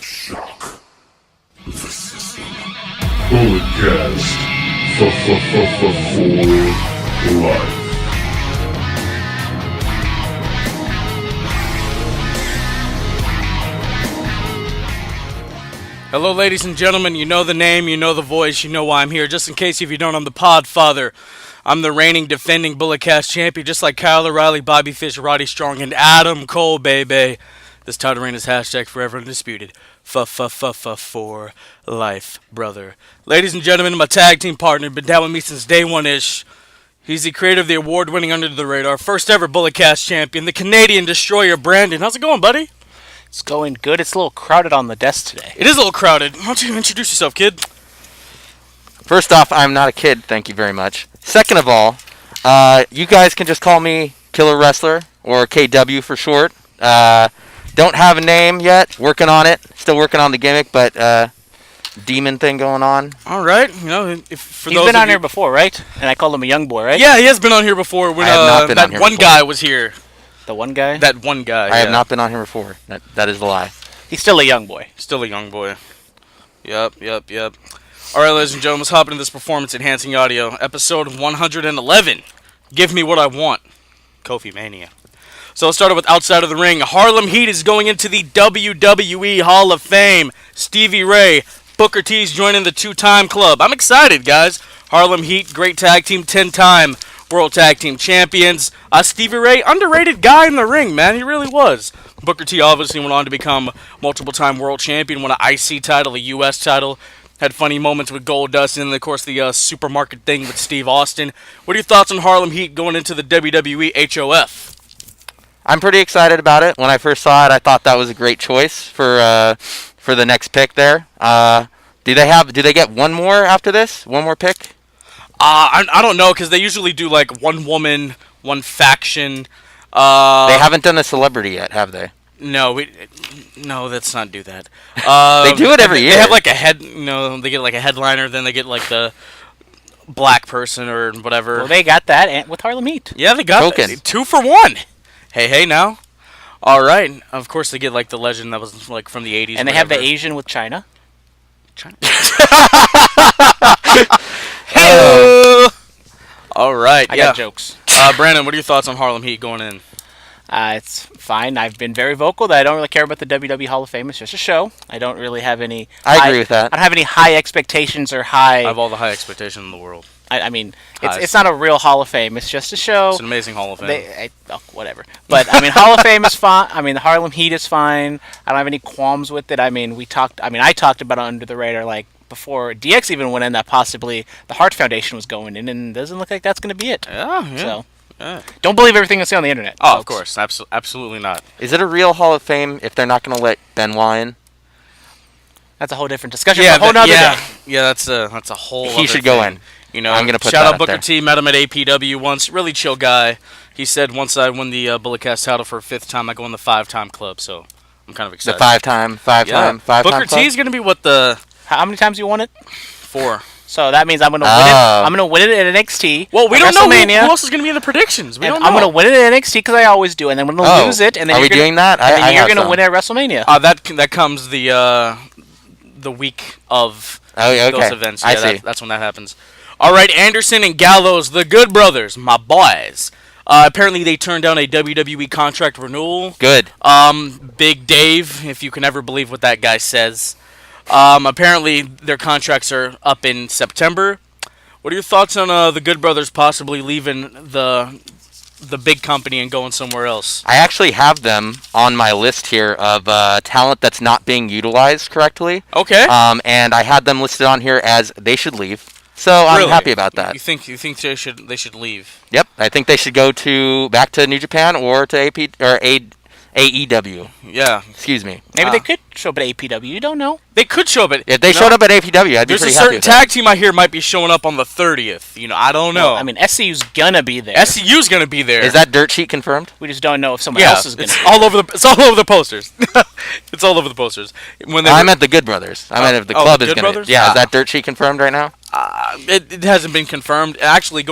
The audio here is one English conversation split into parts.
shock. This is Bulletcast for life. Hello, ladies and gentlemen. You know the name, you know the voice, you know why I'm here. Just in case if you don't, I'm the Podfather. I'm the reigning, defending Bulletcast champion, just like Kyle O'Reilly, Bobby Fish, Roddy Strong, and Adam Cole, baby. This title reign is hashtag forever undisputed. For life, brother. Ladies and gentlemen, my tag team partner, been down with me since day one-ish. He's the creator of the award-winning Under the Radar, first ever Bulletcast champion, the Canadian Destroyer, Brandon. How's it going, buddy? It's going good. It's a little crowded on the desk today. It is a little crowded. Why don't you introduce yourself, kid? First off, I'm not a kid, thank you very much. Second of all, you guys can just call me Killer Wrestler, or KW for short. Don't have a name yet, working on it. Still working on the gimmick, but demon thing going on. All right. You know, He's been on here before, right? And I called him a young boy, right? Yeah, he has been on here before when I have not been on here one before. guy was here. The one guy? That one guy. I have not been on here before. That is the lie. He's still a young boy. Still a young boy. Yep. All right, ladies and gentlemen, let's hop into this performance-enhancing audio. Episode 111. Give me what I want. KofiMania. So let's start with outside of the ring. Harlem Heat is going into the WWE Hall of Fame. Stevie Ray, Booker T's joining the two-time club. I'm excited, guys. Harlem Heat, great tag team, 10-time World Tag Team Champions. Stevie Ray, underrated guy in the ring, man. He really was. Booker T obviously went on to become multiple-time world champion, won an IC title, a US title. Had funny moments with Goldust, and then, of course, the supermarket thing with Steve Austin. What are your thoughts on Harlem Heat going into the WWE HOF? I'm pretty excited about it. When I first saw it, I thought that was a great choice for the next pick there. Do they get one more after this? One more pick? I don't know, because they usually do, like, one woman, one faction. They haven't done a celebrity yet, have they? No, let's not do that. They do it every year. They have, like, they get, like, a headliner, then they get, like, the black person or whatever. Well, they got that with Harlem Heat. Yeah, they got that. 2 for 1. Hey, now. All right. Of course, they get, like, the legend that was, like, from the 80s. And they have the Asian with China. All right. I got jokes. Brandon, what are your thoughts on Harlem Heat going in? It's fine. I've been very vocal that I don't really care about the WWE Hall of Fame. It's just a show. I don't really have any... I agree with that. I don't have any high expectations or high... I have all the high expectations in the world. I mean, it's not a real Hall of Fame. It's just a show. It's an amazing Hall of Fame. Whatever. But, I mean, Hall of Fame is fine. I mean, the Harlem Heat is fine. I don't have any qualms with it. I mean, I talked about it Under the Radar, like, before DX even went in, that possibly the Hart Foundation was going in, and it doesn't look like that's going to be it. Yeah. So, don't believe everything you see on the internet. Oh, folks. of course. Absolutely not. Is it a real Hall of Fame if they're not going to let Benoit in? That's a whole different discussion for a whole nother day. Yeah, that's a whole He should go in. You know, I'm gonna put shout that out Booker there. T. Met him at APW once. Really chill guy. He said once I win the Bulletcast title for a 5th time, I go in the 5-time club. So I'm kind of excited. The five-time Booker T is gonna be what the How many times you won it? 4. So that means I'm gonna win it. I'm gonna win it at NXT. Well, we don't know who WrestleMania. else is gonna be in the predictions. We don't know. I'm gonna win it at NXT because I always do, and then I'm gonna lose it. And then are we doing that? And then you're gonna win it at WrestleMania. That comes the week of those events. Yeah, I see. That's when that happens. All right, Anderson and Gallows, the Good Brothers, my boys. Apparently, they turned down a WWE contract renewal. Good. Big Dave, if you can ever believe what that guy says. Apparently, their contracts are up in September. What are your thoughts on the Good Brothers possibly leaving the big company and going somewhere else? I actually have them on my list here of talent that's not being utilized correctly. Okay. And I had them listed on here as they should leave. So I'm Really? happy about that. You think they should leave? Yep. I think they should go back to New Japan or to AEW. Yeah. Excuse me. Maybe they could show up at APW. You don't know. They could show up at... If they showed up at APW, I'd be There's a pretty happy certain with tag team I hear might be showing up on the 30th. You know, I don't know. Well, I mean, SCU's gonna be there. SCU's gonna be there. that. Is that dirt sheet confirmed? We just don't know if someone else is gonna. It's all over the posters. It's all over the posters. I meant the Good Brothers. I meant if the club the is Good going to... Brothers? Yeah, is that dirt sheet confirmed right now? It hasn't been confirmed. Actually,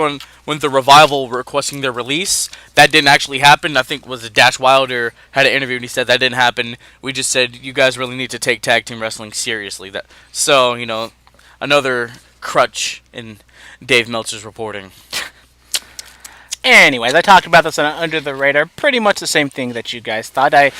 when the Revival were requesting their release. That didn't actually happen. I think was Dash Wilder had an interview and he said that didn't happen. We just said you guys really need to take tag team wrestling seriously. So another crutch in Dave Meltzer's reporting. Anyways, I talked about this on Under the Radar. Pretty much the same thing that you guys thought. I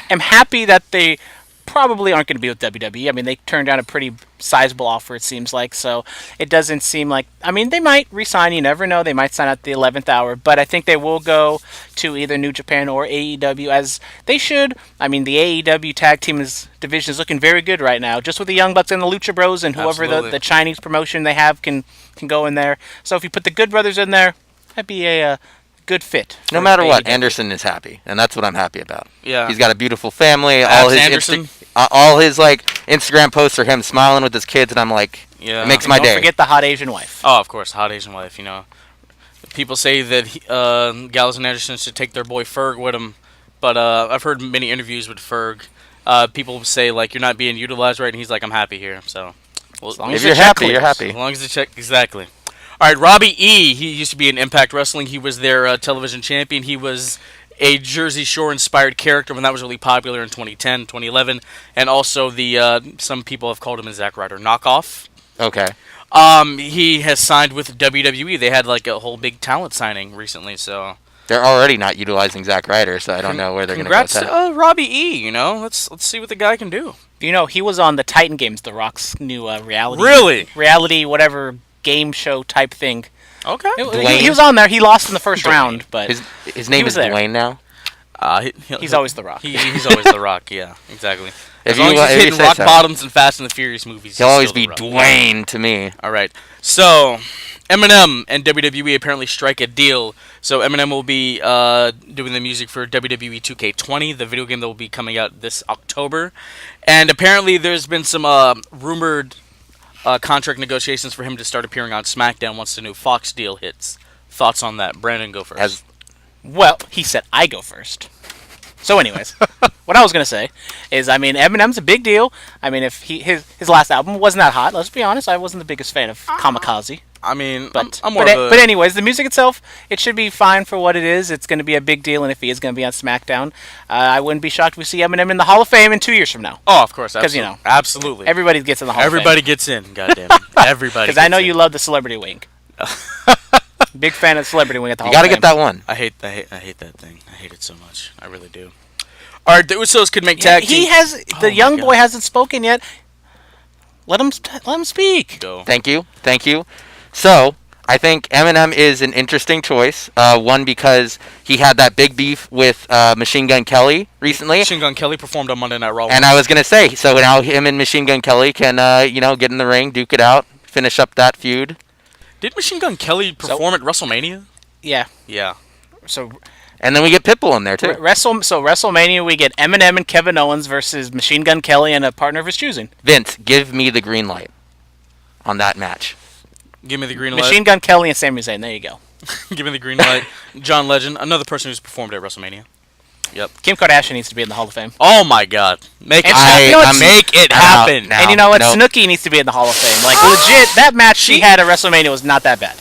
am happy that they probably aren't going to be with WWE. I mean, they turned down a pretty sizable offer, it seems like. So it doesn't seem like... I mean, they might resign. You never know. They might sign at the 11th hour. But I think they will go to either New Japan or AEW, as they should. I mean, the AEW tag team division is looking very good right now. Just with the Young Bucks and the Lucha Bros and whoever the Chinese promotion they have can go in there. So if you put the Good Brothers in there, that'd be a good fit. No matter what, Anderson is happy, and that's what I'm happy about. Yeah, he's got a beautiful family. All his Instagram posts are him smiling with his kids, and I'm like, it makes my day. Don't forget the hot Asian wife. Oh, of course, hot Asian wife. People say that Gallows and Anderson should take their boy Ferg with them, but I've heard many interviews with Ferg. People say like you're not being utilized right, and he's like, I'm happy here. So, if you're happy, you're happy. As long as the check exactly. All right, Robbie E. He used to be in Impact Wrestling. He was their television champion. He was a Jersey Shore-inspired character when that was really popular in 2010, 2011. And also some people have called him a Zack Ryder knockoff. Okay. He has signed with WWE. They had like a whole big talent signing recently, so... They're already not utilizing Zack Ryder, so I don't know where they're going to go with that. Congrats to Robbie E., Let's see what the guy can do. He was on the Titan Games, The Rock's new reality... Really? Reality, whatever... game show type thing. Okay. He was on there. He lost in the first round, but his name is Dwayne now. He's always The Rock. He's always The Rock. Yeah, exactly. If as long as he's hitting rock bottoms in Fast and the Furious movies, he'll always be Dwayne to me. All right. So Eminem and WWE apparently strike a deal. So Eminem will be doing the music for WWE 2K20, the video game that will be coming out this October. And apparently there's been some rumored contract negotiations for him to start appearing on SmackDown once the new Fox deal hits. Thoughts on that? Brandon, go first. Well, he said I go first. So anyways, what I was going to say is, I mean, Eminem's a big deal. I mean, if his last album wasn't that hot, let's be honest, I wasn't the biggest fan of Kamikaze. I mean, but anyways, the music itself, it should be fine for what it is. It's going to be a big deal, and if he is going to be on SmackDown, I wouldn't be shocked if we see Eminem in the Hall of Fame in 2 years from now. Oh, of course, absolutely. Absolutely. Everybody gets in the Hall of Fame. Everybody gets in, goddammit. Everybody. Because I know you love the celebrity wink. Big fan of celebrity wing at the Hall of Fame. You gotta get that one. I hate that thing. I hate it so much. I really do. All right, the Usos could make tag team. The young boy hasn't spoken yet. Let him speak. Go. Thank you. So, I think Eminem is an interesting choice. One, because he had that big beef with Machine Gun Kelly recently. Machine Gun Kelly performed on Monday Night Raw. And I was going to say, so now him and Machine Gun Kelly can, get in the ring, duke it out, finish up that feud. Did Machine Gun Kelly perform at WrestleMania? Yeah. Yeah. And then we get Pitbull in there, too. WrestleMania, we get Eminem and Kevin Owens versus Machine Gun Kelly and a partner of his choosing. Vince, give me the green light on that match. Give me the green light. Machine Gun Kelly and Sami Zayn. There you go. Give me the green light. John Legend, another person who's performed at WrestleMania. Yep. Kim Kardashian needs to be in the Hall of Fame. Oh my God! Make it happen. And you know what? Snooki needs to be in the Hall of Fame. Like legit, that match she had at WrestleMania was not that bad.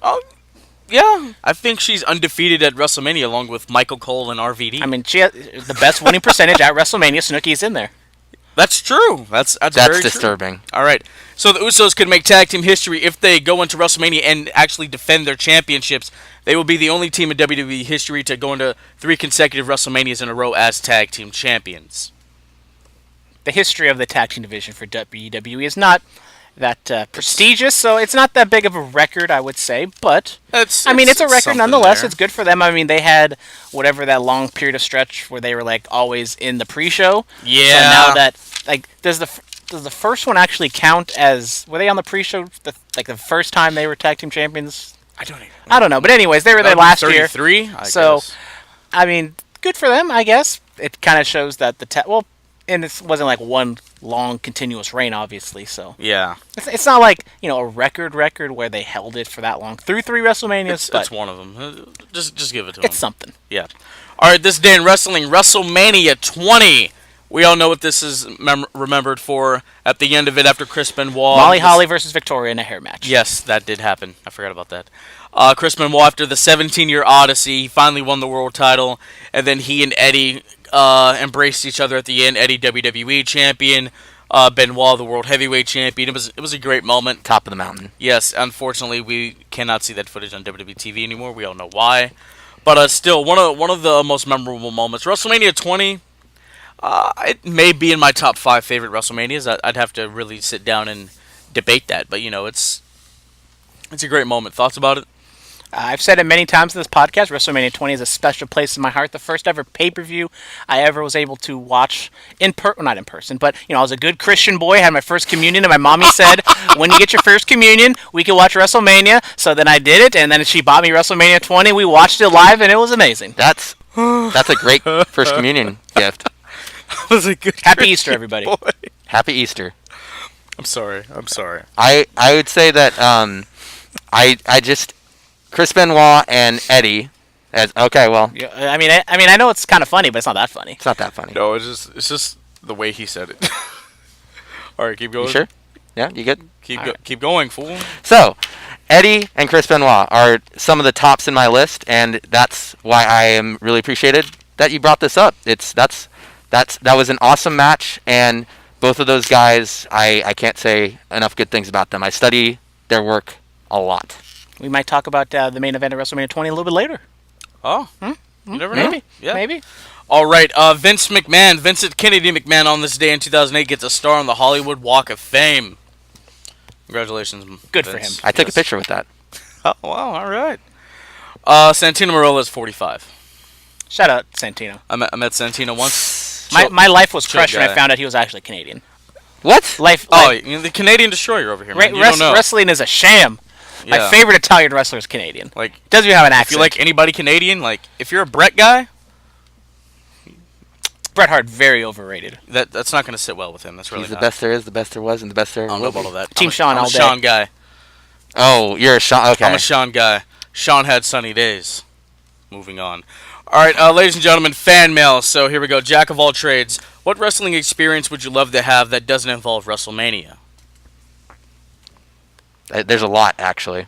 Oh. Yeah, I think she's undefeated at WrestleMania along with Michael Cole and RVD. I mean, she has the best winning percentage at WrestleMania. Snooki's in there. That's true. That's very disturbing. True. All right. So the Usos could make tag team history if they go into WrestleMania and actually defend their championships. They will be the only team in WWE history to go into 3 consecutive WrestleManias in a row as tag team champions. The history of the tag team division for WWE is not that prestigious, so it's not that big of a record, I would say, but it's a record nonetheless. There. It's good for them. I mean, they had whatever that long period of stretch where they were like always in the pre-show. Yeah. So now that does the first one actually count as were they on the pre-show the first time they were tag team champions? I don't know, but anyways, they were there last year. 33. I mean, good for them, I guess. It kind of shows that and it wasn't like one long continuous reign, obviously. So yeah, it's not like a record where they held it for that long through 3 WrestleManias. It's one of them. Just give it to them. It's something. Yeah. All right, this day in wrestling, WrestleMania 20 We all know what this is remembered for. At the end of it, after Chris Benoit... Molly Holly versus Victoria in a hair match. Yes, that did happen. I forgot about that. Chris Benoit, after the 17-year odyssey, he finally won the world title, and then he and Eddie embraced each other at the end. Eddie, WWE champion, Benoit, the world heavyweight champion. It was a great moment. Top of the mountain. Yes, unfortunately, we cannot see that footage on WWE TV anymore. We all know why. But still, one of the most memorable moments. WrestleMania 20, it may be in my top 5 favorite WrestleManias. I'd have to really sit down and debate that. But, it's a great moment. Thoughts about it? I've said it many times in this podcast. WrestleMania 20 is a special place in my heart. The first ever pay-per-view I ever was able to watch not in person, but I was a good Christian boy. Had my first communion, and my mommy said, "When you get your first communion, we can watch WrestleMania." So then I did it, and then she bought me WrestleMania 20. We watched it live, and it was amazing. That's a great first communion gift. That was a good Happy Easter, everybody. boy. Happy Easter. I'm sorry. I would say that I just Chris Benoit and Eddie as okay. Well, Yeah, I know it's kind of funny, but it's not that funny. it's not that funny. No, it's just the way he said it. All right, keep going. You sure? Yeah, you good? Keep going, fool. So, Eddie and Chris Benoit are some of the tops in my list, and that's why I am really appreciated that you brought this up. That was an awesome match, and both of those guys, I can't say enough good things about them. I study their work a lot. We might talk about the main event of WrestleMania 20 a little bit later. Oh, you never know. Maybe. Yeah. Maybe. All right, Vincent Kennedy McMahon, on this day in 2008 gets a star on the Hollywood Walk of Fame. Congratulations, Good for Vince. him. I took a picture with that. Oh, wow, all right. Santino Marella is 45. Shout out Santino. I met Santino once. My life was crushed when guy. I found out he was actually Canadian. What? The Canadian Destroyer over here, man. You don't know. Wrestling is a sham. My Yeah. favorite Italian wrestler is Canadian. Like, Doesn't even have an if accent. you like anybody Canadian, like, if you're a Bret guy, Bret Hart, very overrated. that's not going to sit well with him. That's really He's the not. best there is, the best there was, and the best there I don't know will about be. all that. Team Sean I'm all a day. Sean guy. Oh, you're a Sean. Okay. I'm a Sean guy. Sean had sunny days. Moving on. All right, ladies and gentlemen, fan mail. So here we go. Jack of all trades. What wrestling experience would you love to have that doesn't involve WrestleMania? There's a lot, actually.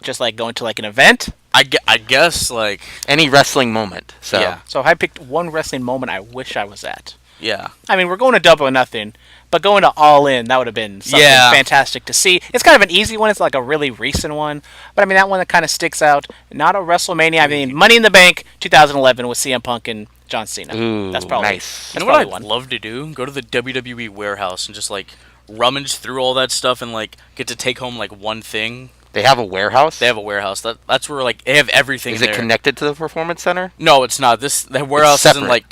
Just like going to like an event. I guess, like, Any wrestling moment. So. Yeah. So if I picked one wrestling moment I wish I was at. yeah. I mean, we're going to Double or Nothing, but going to All In, that would have been something Yeah. fantastic to see. It's kind of an easy one. It's like a really recent one. But I mean, that one that kind of sticks out. Not a WrestleMania. I mean, Money in the Bank 2011 with CM Punk and John Cena. Ooh, That's probably nice. You know That's what probably I'd one. love to do? Go to the WWE warehouse and just, like, rummage through all that stuff and, like, get to take home, like, one thing. They have a warehouse? They have a warehouse. That's where, like, they have everything Is there. it connected to the Performance Center? No, it's not. The warehouse isn't, separate. like,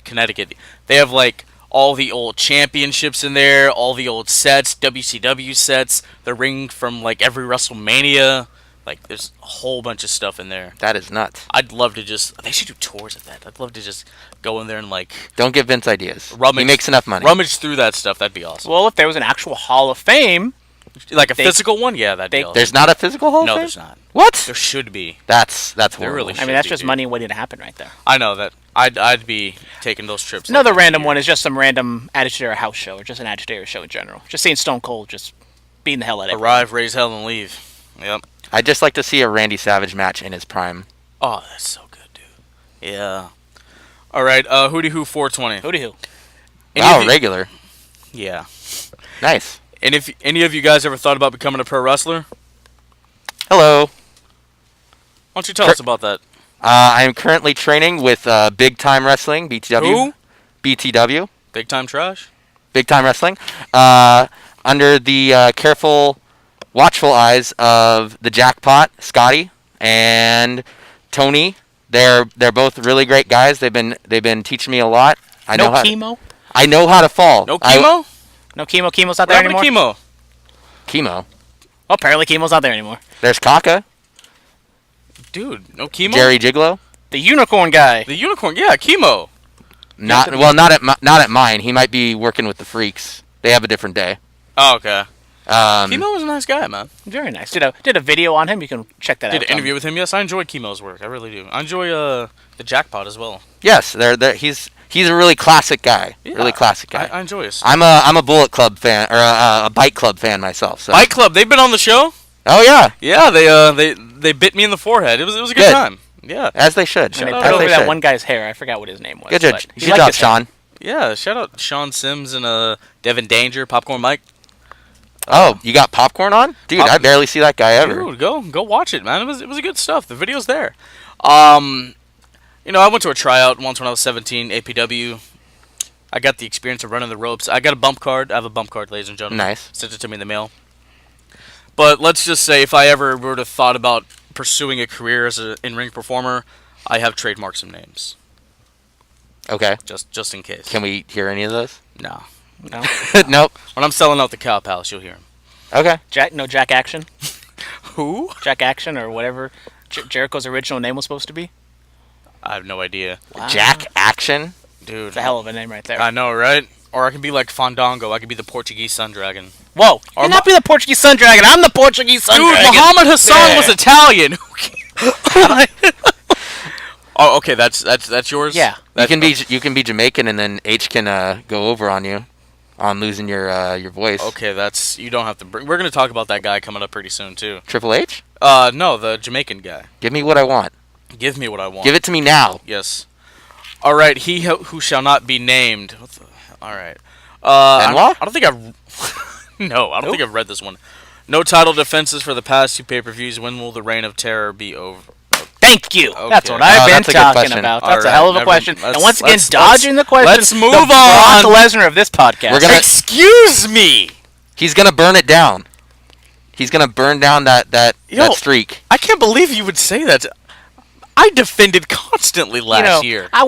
Connecticut. They have, like, all the old championships in there, all the old sets, WCW sets, the ring from, like, every WrestleMania. Like, there's a whole bunch of stuff in there. That is nuts. I'd love to they should do tours of that. I'd love to just go in there and, like, Don't give Vince ideas. Rummage- He makes enough money. rummage through that stuff. That'd be awesome. Well, if there was an actual Hall of Fame, Like a they- physical one? Yeah, that'd be awesome. There's not a physical Hall of No, Fame? there's not. What? There should be. That's There horrible. really I should mean, that's be, just dude. money waiting to happen right there. I know that. I'd be taking those trips. Another like, random every one year. is just some random Attitude Era house show, or just an Attitude Era show in general. Just seeing Stone Cold just beating the hell out of everyone. Arrive, raise hell, and leave. Yep. I'd just like to see a Randy Savage match in his prime. Oh, that's so good, dude. Yeah. All right, Hootie Who 420. Hootie Who. Any Wow, of you- regular. Yeah. Nice. And if any of you guys ever thought about becoming a pro wrestler, Hello. why don't you tell us about that? I'm currently training with Big Time Wrestling, BTW. Who? BTW. Big time trash? Big Time Wrestling. Under the careful, watchful eyes of the Jackpot, Scotty, and Tony. They're both really great guys. They've been teaching me a lot. No chemo? I know how to fall. No chemo? No chemo? Chemo's not What there happened anymore? to chemo? Chemo. Oh, apparently chemo's not there anymore. There's Kaka, Dude, no chemo? Jerry Gigolo. The unicorn guy. The unicorn, yeah, chemo. Not at mine. He might be working with the Freaks. They have a different day. Oh, okay. Um, Chemo was a nice guy, man. Very nice. Did a video on him. You can check that out. Did an interview with him. Yes, I enjoyed Chemo's work. I really do. I enjoy the Jackpot as well. Yes, he's He's a really classic guy. Yeah, Really classic guy. I enjoy his. I'm a Bullet Club fan or a Bike Club fan myself. So. Bike Club, they've been on the show. Oh yeah. Yeah, they bit me in the forehead. It was a good time. Yeah. As they should. And they out put to over they that one guy's hair. I forgot what his name was. Good but you job, like his hair. Sean. Yeah, shout out Sean Sims and Devin Danger, Popcorn Mike. Oh, you got popcorn on? Dude, I barely see that guy ever. Dude, go watch it, man. It was good stuff. The video's there. You know, I went to a tryout once when I was 17, APW. I got the experience of running the ropes. I got a bump card. I have a bump card, ladies and gentlemen. Nice. Sent it to me in the mail. But let's just say if I ever would have thought about pursuing a career as an in-ring performer, I have trademarked some names. Okay. Just in case. Can we hear any of those? No. No. Nope. When I'm selling out the Cow Palace, you'll hear him. Okay. Jack Action. Who? Jack Action or whatever Jericho's original name was supposed to be. I have no idea. Wow. Jack Action? Dude. It's a hell of a name right there. I know, right? Or I can be like Fandango. I could be the Portuguese Sun Dragon. Whoa! You're not be the Portuguese Sun Dragon. I'm the Portuguese Sun Dude, Dragon. Muhammad Hassan Yeah. was Italian. Oh, okay. That's yours. Yeah. You can be Jamaican and then H can go over on you on losing your voice. Okay, you don't have to bring. We're gonna talk about that guy coming up pretty soon too. Triple H? No, the Jamaican guy. Give me what I want. Give me what I want. Give it to me now. Yes. All right. He who shall not be named. What the? All right. Benoit? I don't think I've. No, I don't think I've read this one. No title defenses for the past 2 pay-per-views. When will the reign of terror be over? Thank you. Okay. That's what I've been that's a good talking question. about. All That's a right, hell of a never- question. let's- And once again, let's- dodging the question. let's move the on. Brock Lesnar of this podcast. We're gonna- Excuse me. He's gonna burn it down. He's gonna burn down that Yo, streak. I can't believe you would say that. I defended constantly last year. I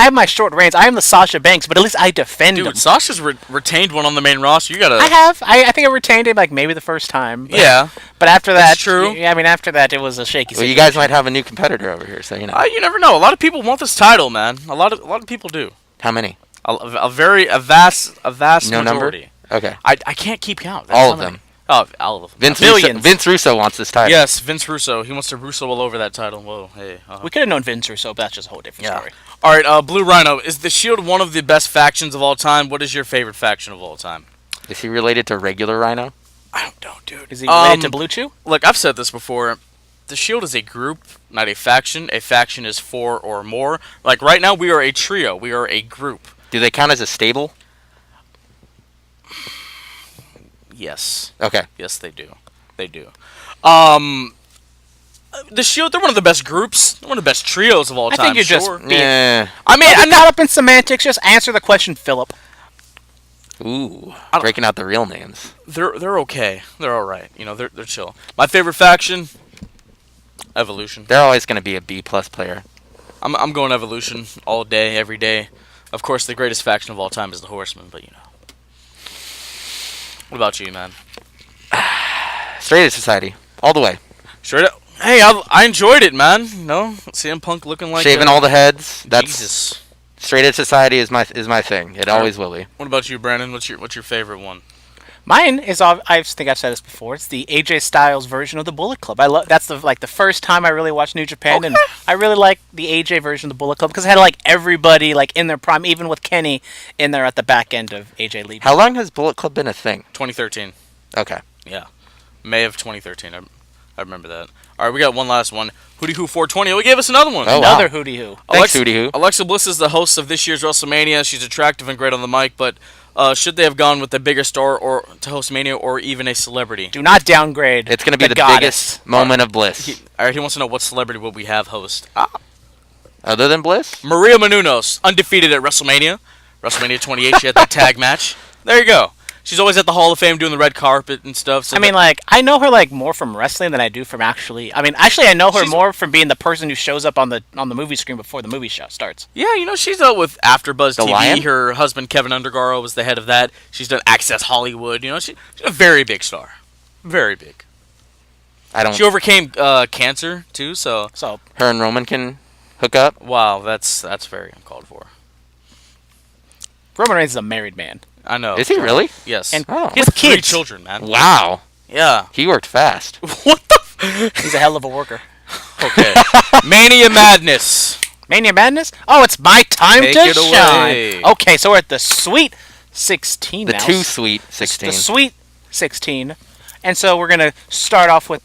have my short reigns. I am the Sasha Banks, but at least I defend him. Dude, Sasha's retained one on the main roster. You gotta. I have. I think I retained him like maybe the first time. But, Yeah. But after that, That's true. Yeah, I mean, after that, it was a shaky. Well, you situation. guys might have a new competitor over here, so you know. You never know. A lot of people want this title, man. A lot of people do. How many? A vast No number? majority. Okay. I can't keep count. That's All how of many. them. Oh, all of them. Vince Russo wants this title. Yes, Vince Russo. He wants to Russo all over that title. Whoa, hey. We could have known Vince Russo, but that's just a whole different story. All right, Blue Rhino. Is the Shield one of the best factions of all time? What is your favorite faction of all time? Is he related to regular Rhino? I don't know, dude. Is he related to Blue Chew? Look, I've said this before. The Shield is a group, not a faction. A faction is 4 or more. Like right now, we are a trio. We are a group. Do they count as a stable? Yes. Okay. Yes, they do. They do. The Shield, they're one of the best groups. They're one of the best trios of all I time. think you're sure. just being. Yeah. I mean, I'm not up in semantics. Just answer the question, Philip. Ooh. Breaking out the real names. they're okay. They're all right. You know, they're chill. My favorite faction, Evolution. They're always going to be a B+ player. I'm going Evolution all day, every day. Of course, the greatest faction of all time is the Horsemen, but you know. What about you, man? Straight Edge Society. All the way. Straight up. Hey, I enjoyed it, man. You know, CM Punk looking like Shaving all the heads. That's Jesus. Straight Edge Society is my thing. It always will be. What about you, Brandon? What's your favorite one? Mine is. I think I've said this before. It's the AJ Styles version of the Bullet Club. I love. That's the first time I really watched New Japan, and I really like the AJ version of the Bullet Club because it had like everybody like in their prime, even with Kenny in there at the back end of AJ leaving. How long has Bullet Club been a thing? 2013. Okay. Yeah. May of 2013. I remember that. All right, we got one last one. Hootie Who 420. Oh, he gave us another one. Oh, Another wow. Hootie Who. Thanks, Hootie Who. Alexa Bliss is the host of this year's WrestleMania. She's attractive and great on the mic, but should they have gone with a bigger star or to host Mania or even a celebrity? Do not downgrade. It's going to be the goddess. biggest moment of bliss. All right, he wants to know what celebrity would we have host. Other than Bliss? Maria Menounos, undefeated at WrestleMania. WrestleMania 28, she had that tag match. There you go. She's always at the Hall of Fame doing the red carpet and stuff. So I mean, I know her more from wrestling than I do from actually. I know her more from being the person who shows up on the movie screen before the movie show starts. yeah, you know, she's dealt with AfterBuzz The TV. Lion? Her husband Kevin Undergaro was the head of that. She's done Access Hollywood. You know, she's a very big star, very big. I don't. She overcame cancer too. So Her and Roman can hook up. wow, that's very uncalled for. Roman Reigns is a married man. I know. Is he really? Yes. And Oh. his With 3 kids. children, man. Wow. Yeah. He worked fast. What the? He's a hell of a worker. Okay. Mania Madness. Mania Madness? Oh, it's my time Take to it away. shine. Okay, so we're at the Sweet 16 The now. too sweet 16. The Sweet 16. And so we're going to start off with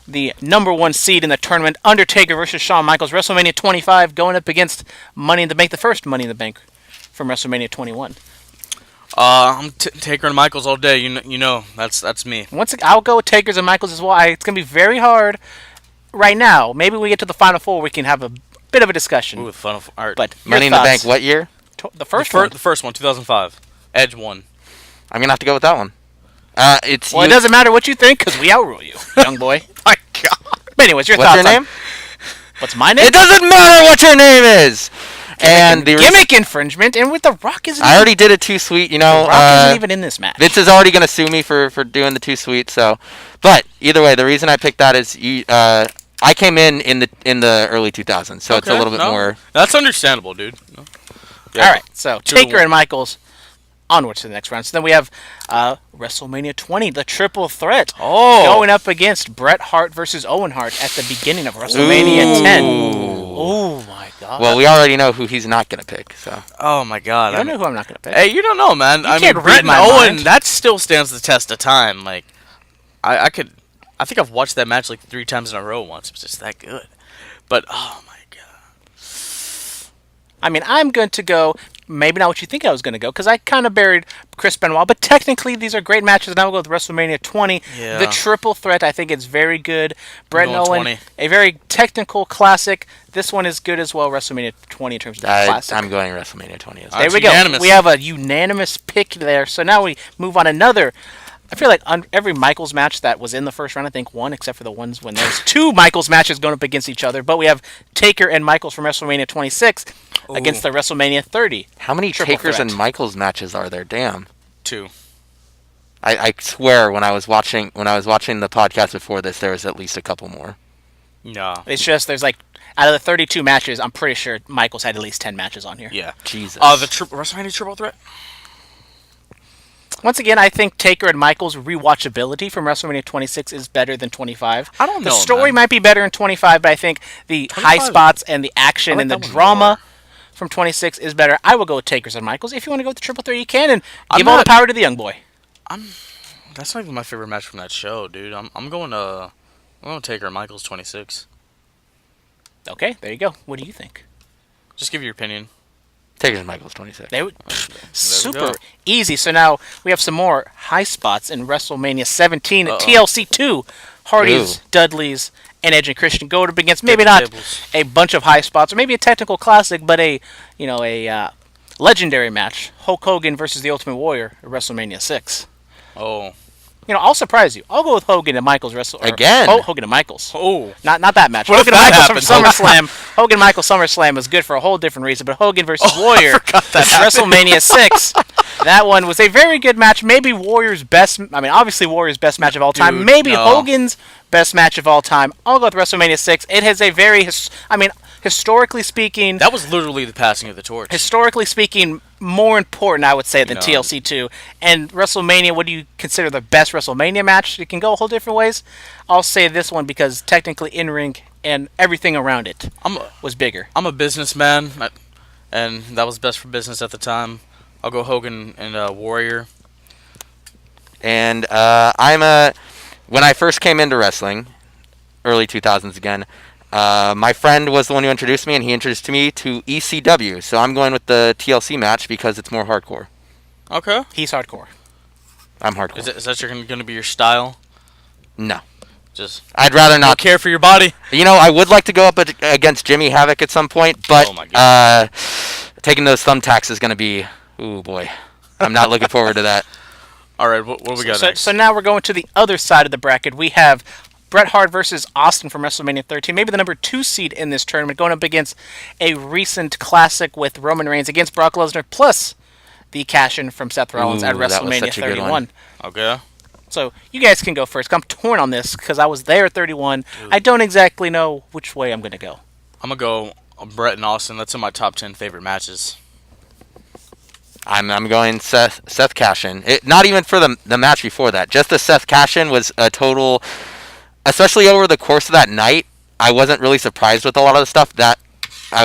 the number 1 seed in the tournament, Undertaker versus Shawn Michaels, WrestleMania 25, going up against Money in the Bank, the first Money in the Bank from WrestleMania 21. I'm Taker and Michaels all day. You know that's me. I'll go with Takers and Michaels as well. It's going to be very hard right now. Maybe we get to the Final Four, we can have a bit of a discussion. Ooh, fun. All right. But Money in the Bank, what year? The first one. The first one, 2005. Edge won. I'm going to have to go with that one. It doesn't matter what you think, because we outrule you, young boy. My God. But anyways, What's thoughts your name? What's my name? It doesn't matter what your name is! Gimmick infringement, and with The Rock isn't I already did a too sweet, The Rock isn't even in this match. Vince is already going to sue me for doing the too sweet, so. But, either way, the reason I picked that is I came in the early 2000s, so it's a little bit more. That's understandable, dude. No. Yeah. All right, so Taker and Michaels onwards to the next round. So then we have WrestleMania 20, the triple threat, going up against Bret Hart versus Owen Hart at the beginning of WrestleMania 10. Oh my God! Well, we already know who he's not going to pick. So. Oh my God! I don't know who I'm not going to pick. Hey, you don't know, man. You can't read Bret and my Owen, mind. that still stands the test of time. Like, I think I've watched that match like 3 times in a row once. It was just that good. But oh my God! I mean, I'm going to go. Maybe not what you think I was going to go, because I kind of buried Chris Benoit, but technically these are great matches, and I will go with WrestleMania 20. Yeah. The triple threat, I think it's very good. Bret and going Owen, 20. a very technical classic. This one is good as well, WrestleMania 20 in terms of the classic. I'm going WrestleMania 20 as well. There we go. Unanimous. We have a unanimous pick there. So now we move on another. I feel like every Michaels match that was in the first round, I think won, except for the ones when there's 2 Michaels matches going up against each other. But we have Taker and Michaels from WrestleMania 26 against the WrestleMania 30. How many triple Takers threat. and Michaels matches are there? Damn. 2. I swear when I was watching the podcast before this, there was at least a couple more. No. It's just there's like out of the 32 matches, I'm pretty sure Michaels had at least 10 matches on here. Yeah. Jesus. The WrestleMania triple threat. Once again, I think Taker and Michaels' rewatchability from WrestleMania 26 is better than 25. I don't know, The story man. might be better in 25, but I think the high 25 spots and the action I like and the that one drama more. from 26 is better. I will go with Takers and Michaels. If you want to go with the triple threat, you can, and I'm give all the not- power to the young boy. That's not even my favorite match from that show, dude. I'm going Taker and Michaels 26. Okay, there you go. What do you think? Just give your opinion. Takers and Michaels 26. They would, super go. easy. So now we have some more high spots in WrestleMania 17 Uh-oh. TLC 2. Hardy's, Ooh. Dudley's, and Edge and Christian go up against maybe Table not tables. a bunch of high spots or maybe a technical classic, but a legendary match. Hulk Hogan versus the Ultimate Warrior at WrestleMania 6. Oh. I'll surprise you. I'll go with Hogan and Michaels Again? Hogan and Michaels. Oh. Not that match. What if Hogan and that Michaels from SummerSlam. Hogan Michaels SummerSlam was good for a whole different reason, but Hogan versus Warrior WrestleMania 6. That one was a very good match. Maybe Warrior's best. I mean, obviously Warrior's best match of all time. Dude, Maybe no. Hogan's best match of all time. I'll go with WrestleMania 6. It has a very, historically speaking, That was literally the passing of the torch. historically speaking, more important, I would say, than No. TLC 2. And WrestleMania, what do you consider the best WrestleMania match? It can go a whole different ways. I'll say this one because technically in-ring and everything around it was bigger. I'm a businessman, and that was best for business at the time. I'll go Hogan and Warrior. And when I first came into wrestling, early 2000s again, my friend was the one who introduced me, and he introduced me to ECW. So I'm going with the TLC match because it's more hardcore. Okay. He's hardcore. I'm hardcore. Is that going to be your style? No. Just I'd rather not not. care for your body? I would like to go up against Jimmy Havoc at some point, but Oh my God. taking those thumbtacks is going to be, ooh boy. I'm not looking forward to that. All right, what do we got next? So now we're going to the other side of the bracket. We have Bret Hart versus Austin from WrestleMania 13, maybe the number 2 seed in this tournament, going up against a recent classic with Roman Reigns against Brock Lesnar, plus the cash-in from Seth Rollins at Ooh, that was WrestleMania such a good 31. one. Okay. So you guys can go first. I'm torn on this because I was there at 31. I don't exactly know which way I'm going to go. I'm going to go Bret and Austin. That's in my top 10 favorite matches. I'm going Seth Cashin. Not even for the match before that. Just the Seth Cashin was a total, especially over the course of that night. I wasn't really surprised with a lot of the stuff that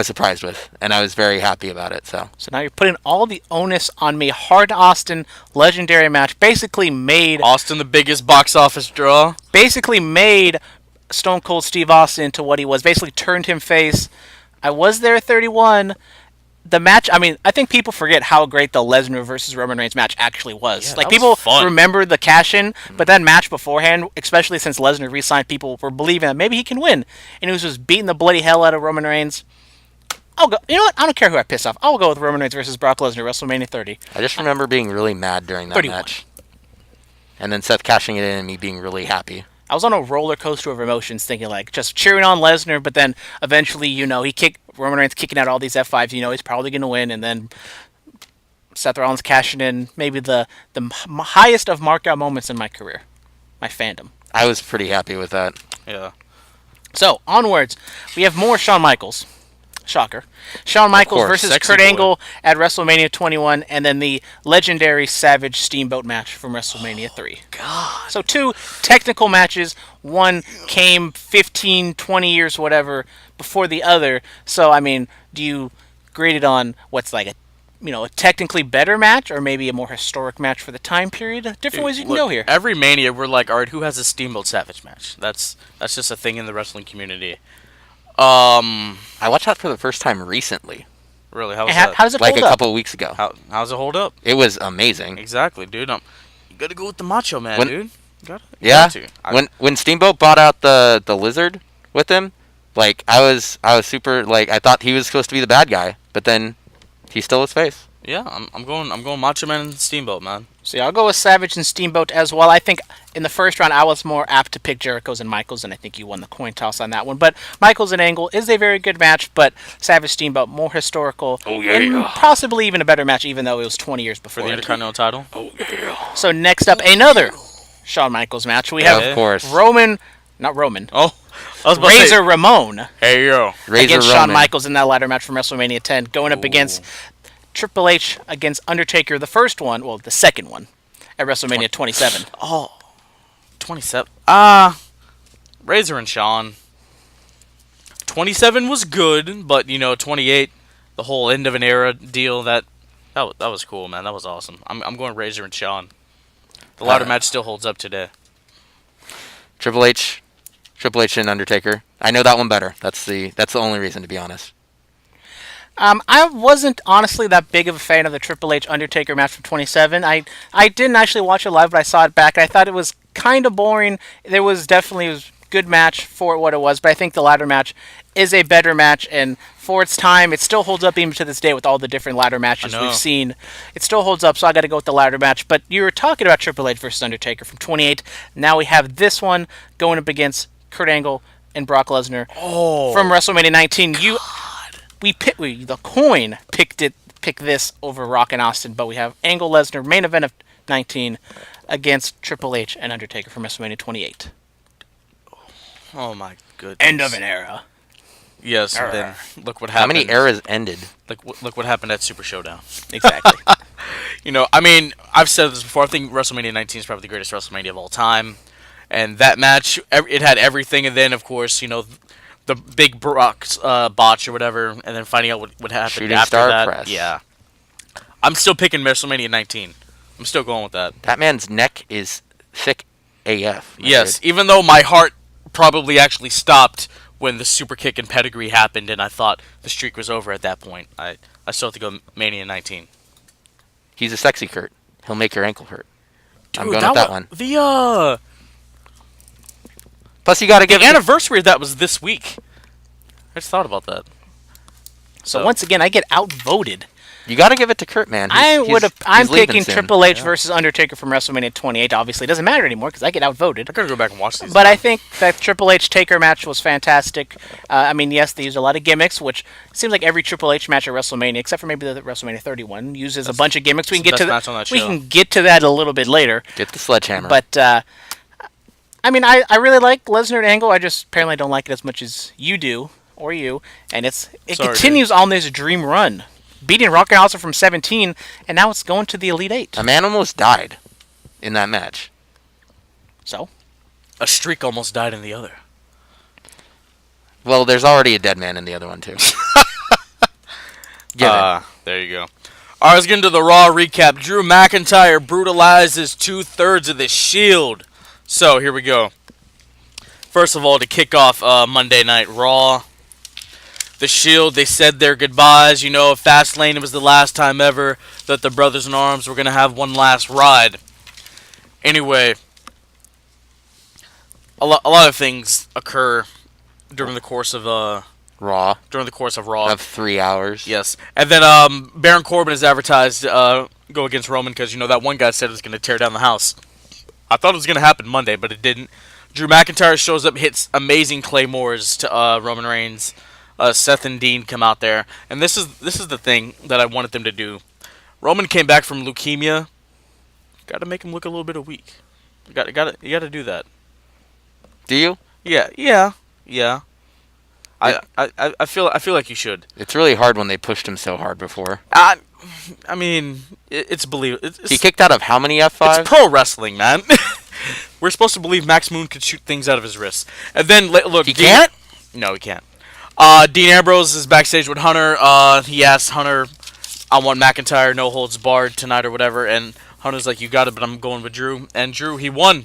surprised with, and I was very happy about it. So now you're putting all the onus on me. Hard Austin legendary match basically made Austin the biggest box office draw. Basically made Stone Cold Steve Austin into what he was. Basically turned him face. I was there at 31. The match, I mean, I think people forget how great the Lesnar versus Roman Reigns match actually was. Yeah, like, that people was fun. remember the cash-in, but that match beforehand, especially since Lesnar re-signed, people were believing that maybe he can win. And he was just beating the bloody hell out of Roman Reigns. I'll go. You know what? I don't care who I piss off. I'll go with Roman Reigns versus Brock Lesnar, WrestleMania 30. I just remember being really mad during that 31. match. And then Seth cashing it in and me being really happy. I was on a roller coaster of emotions, thinking like just cheering on Lesnar, but then eventually, Roman Reigns kicking out all these F5s. He's probably going to win, and then Seth Rollins cashing in maybe the highest of markout moments in my career, my fandom. I was pretty happy with that. Yeah. So onwards, we have more Shawn Michaels. Shocker. Shawn Michaels versus sexy Kurt boy. Angle at WrestleMania 21, and then the legendary Savage Steamboat match from WrestleMania 3. God. So 2 technical matches. One came 15, 20 years, whatever, before the other. So, I mean, do you grade it on what's like a technically better match, or maybe a more historic match for the time period? Different ways you can go here. Every Mania, we're like, all right, who has a Steamboat Savage match? That's just a thing in the wrestling community. I watched that for the first time recently, Really, how was And that? how does it like hold a up? couple of weeks ago. How's it hold up? It was amazing. Exactly, dude. You gotta go with the Macho Man, dude. You Yeah, got to. when Steamboat bought out the lizard with him, like I was super, like I thought he was supposed to be the bad guy, but then he stole his face. Yeah, I'm going Macho Man and Steamboat, man. So yeah, I'll go with Savage and Steamboat as well. I think in the first round I was more apt to pick Jericho's and Michaels, and I think you won the coin toss on that one. But Michaels and Angle is a very good match, but Savage Steamboat more historical. Oh, yeah. And possibly even a better match, even though it was 20 years For before. the it. Intercontinental title. Oh, yeah. So next up, another Shawn Michaels match. We have Of course, not Roman, Oh, I was about to Razor say, Ramon hey, yo. Razor against Roman. Shawn Michaels in that ladder match from WrestleMania 10, going up against Triple H against Undertaker, the second one, at WrestleMania 27. Oh, 27. Razor and Shawn. 27 was good, but 28, the whole end of an era deal, that was cool, man. That was awesome. I'm going Razor and Shawn. The ladder match still holds up today. Triple H and Undertaker. I know that one better. That's the only reason, to be honest. I wasn't honestly that big of a fan of the Triple H Undertaker match from 27. I didn't actually watch it live, but I saw it back. I thought it was kind of boring. There was definitely a good match for what it was, but I think the ladder match is a better match, and for its time, it still holds up even to this day with all the different ladder matches we've seen. It still holds up, so I got to go with the ladder match. But you were talking about Triple H versus Undertaker from 28. Now we have this one going up against Kurt Angle and Brock Lesnar from WrestleMania 19. The coin picked this over Rock and Austin, but we have Angle Lesnar main event of 19 against Triple H and Undertaker from WrestleMania 28. Oh my goodness. End of an era. Yes, then look what How happened. many eras ended? Look what happened at Super Showdown. Exactly. I mean, I've said this before. I think WrestleMania 19 is probably the greatest WrestleMania of all time. And that match, it had everything. And then, of course, the big Brock's botch or whatever, and then finding out what happened Shooting after star that. press. Yeah. I'm still picking WrestleMania 19. I'm still going with that. That man's neck is thick AF. Yes, even though my heart probably actually stopped when the super kick and pedigree happened, and I thought the streak was over at that point. I still have to go Mania 19. He's a sexy Kurt. He'll make your ankle hurt. Dude, I'm going with that one. Plus, you got to give The anniversary of that was this week. I just thought about that. So once again, I get outvoted. You got to give it to Kurt, man. I'm he's leaving picking soon. Triple H versus Undertaker from WrestleMania 28. Obviously, it doesn't matter anymore because I get outvoted. I gotta go back and watch these. But I think that Triple H Taker match was fantastic. I mean, yes, they used a lot of gimmicks, which seems like every Triple H match at WrestleMania, except for maybe the WrestleMania 31, uses a bunch of gimmicks. We can get to match on that we show. can get to that a little bit later. Get the sledgehammer. But I mean, I really like Lesnar and Angle. I just apparently don't like it as much as you do or you, and it Sorry, continues on this dream run, beating Rock and Austin from 17, and now it's going to the Elite 8. a man almost died in that match. So a streak almost died in the other. Well, there's already a dead man in the other one, too. There you go. All right, let's get into the Raw recap. Drew McIntyre brutalizes 2/3 of the Shield. So, here we go. First of all, to kick off Monday Night Raw, the Shield, they said their goodbyes. You know, Fastlane, it was the last time ever that the Brothers in Arms were going to have one last ride. Anyway, a lot of things occur during the course of Raw. During the course of Raw. Of 3 hours. Yes. And then Baron Corbin is advertised go against Roman because, you know, that one guy said it was going to tear down the house. I thought it was going to happen Monday, but it didn't. Drew McIntyre shows up, hits amazing claymores to Roman Reigns. Seth and Dean come out there. And this is the thing that I wanted them to do. Roman came back from leukemia. Got to make him look a little bit weak. You got to do that. Do you? Yeah. I feel like you should. It's really hard when they pushed him so hard before. I mean, it's believable. He kicked out of how many F5s? It's pro wrestling, man. We're supposed to believe Max Moon could shoot things out of his wrists. And then, look... He can't? No, he can't. Dean Ambrose is backstage with Hunter. He asks Hunter, I want McIntyre, no holds barred tonight or whatever. And Hunter's like, you got it, but I'm going with Drew. And Drew, he won.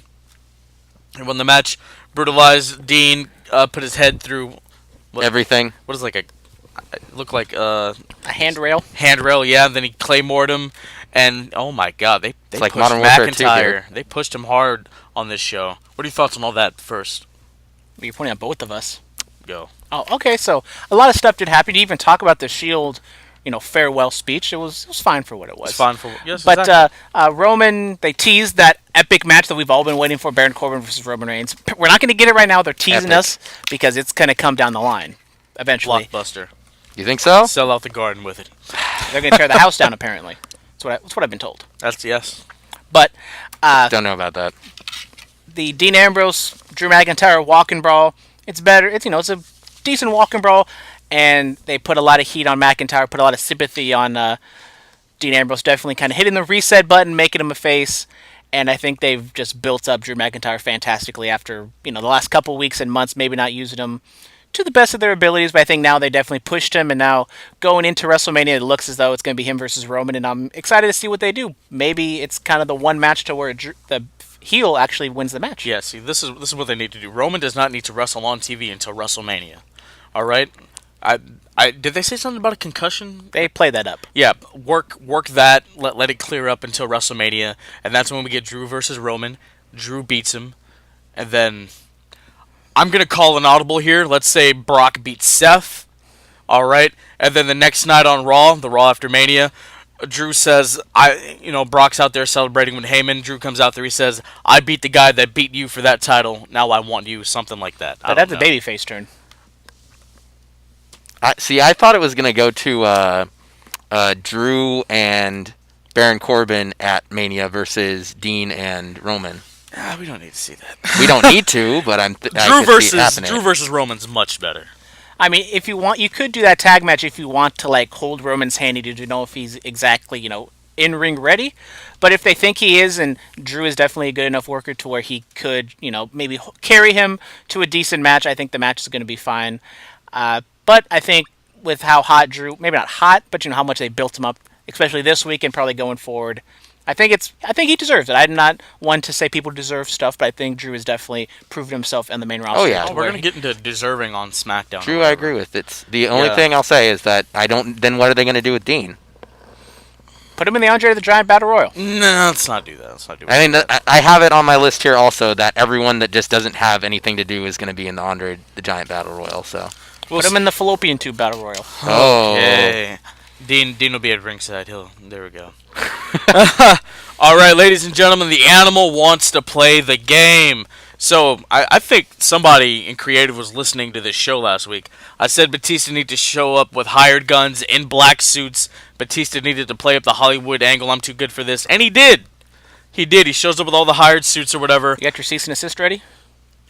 He won the match. Brutalized Dean, put his head through... Everything. What is like it looked like a handrail. Handrail, yeah. And then he claymored him, and oh my God, they like pushed Modern Warfare 2 McIntyre. here. They pushed him hard on this show. What are your thoughts on all that first? You're pointing at both of us. Go. Oh, okay. So a lot of stuff did happen. You even talk about the Shield, farewell speech. It was fine for what it was. It's fine for yes. But exactly. Roman, they teased that epic match that we've all been waiting for: Baron Corbin versus Roman Reigns. We're not going to get it right now. They're teasing us because it's going to come down the line eventually. Blockbuster. You think so? Sell out the garden with it. They're going to tear the house down. Apparently, that's what I've been told. That's yes. But don't know about that. The Dean Ambrose, Drew McIntyre walk and brawl. It's better. It's a decent walk and brawl, and they put a lot of heat on McIntyre. Put a lot of sympathy on Dean Ambrose. Definitely kind of hitting the reset button, making him a face. And I think they've just built up Drew McIntyre fantastically after the last couple weeks and months, maybe not using him to the best of their abilities, but I think now they definitely pushed him, and now going into WrestleMania, it looks as though it's going to be him versus Roman, and I'm excited to see what they do. Maybe it's kind of the one match to where the heel actually wins the match. Yeah, see, this is what they need to do. Roman does not need to wrestle on TV until WrestleMania. All right? Did they say something about a concussion? They play that up. Yeah, work that, let it clear up until WrestleMania, and that's when we get Drew versus Roman. Drew beats him, and then... I'm going to call an audible here. Let's say Brock beats Seth. All right. And then the next night on Raw, the Raw after Mania, Drew says, Brock's out there celebrating with Heyman. Drew comes out there. He says, I beat the guy that beat you for that title. Now I want you. Something like that. But that's a babyface turn. I thought it was going to go to Drew and Baron Corbin at Mania versus Dean and Roman. We don't need to see that. We don't need to, but Drew versus Roman's much better. I mean, if you want, you could do that tag match if you want to hold Roman's hand to know if he's exactly in ring ready. But if they think he is, and Drew is definitely a good enough worker to where he could maybe carry him to a decent match, I think the match is going to be fine. But I think with how hot Drew, maybe not hot, but how much they built him up, especially this week and probably going forward. I think he deserves it. I'm not one to say people deserve stuff, but I think Drew has definitely proven himself in the main roster. Oh yeah, we're gonna get into deserving on SmackDown. Drew, I agree with. It's the only thing I'll say is that I don't. Then what are they gonna do with Dean? Put him in the Andre the Giant Battle Royal. No, let's not do that. I mean, I have it on my list here also that everyone that just doesn't have anything to do is going to be in the Andre the Giant Battle Royal. So put him in the Fallopian Tube Battle Royal. Okay. Dean will be at ringside. There we go. All right, ladies and gentlemen, the animal wants to play the game. So I think somebody in creative was listening to this show last week. I said Batista needed to show up with hired guns in black suits. Batista needed to play up the Hollywood angle. I'm too good for this, and he did. He shows up with all the hired suits or whatever. You got your cease and assist ready?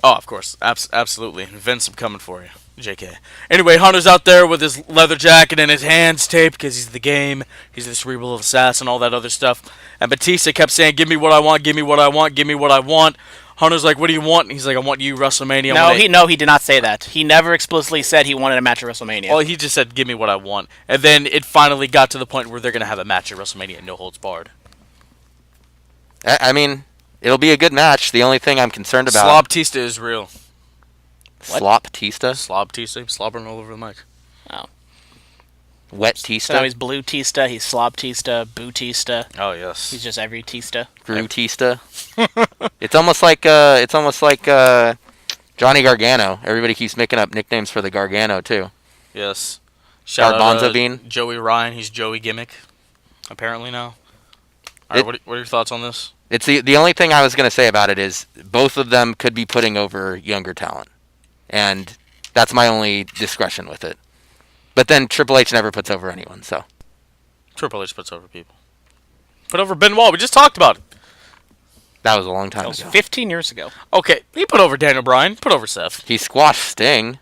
Oh, of course, absolutely. Vince, I'm coming for you. JK. Anyway, Hunter's out there with his leather jacket and his hands taped because he's the game. He's the cerebral assassin, all that other stuff. And Batista kept saying, give me what I want, give me what I want, give me what I want. Hunter's like, what do you want? He's like, I want you WrestleMania. He did not say that. He never explicitly said he wanted a match at WrestleMania. Well, he just said, give me what I want. And then it finally got to the point where they're going to have a match at WrestleMania, no holds barred. I mean, it'll be a good match. The only thing I'm concerned about... Slob-tista is real. Slop-tista? Slob-tista, slobbering all over the mic. Oh. Wet-tista? So now he's Blue-tista, he's Slob-tista, Boo-tista. Oh, yes. He's just every tista. Grootista. It's almost like Johnny Gargano. Everybody keeps making up nicknames for the Gargano too. Yes. Shout Garbanzo out bean. Joey Ryan. He's Joey Gimmick. Apparently now. All right. What are your thoughts on this? It's the only thing I was gonna say about it is both of them could be putting over younger talent, and that's my only discretion with it. But then Triple H never puts over anyone, so. Triple H puts over people. Put over Benoit. We just talked about it. That was a long time That was ago. 15 years ago. Okay, he put over Daniel Bryan. Put over Seth. He squashed Sting.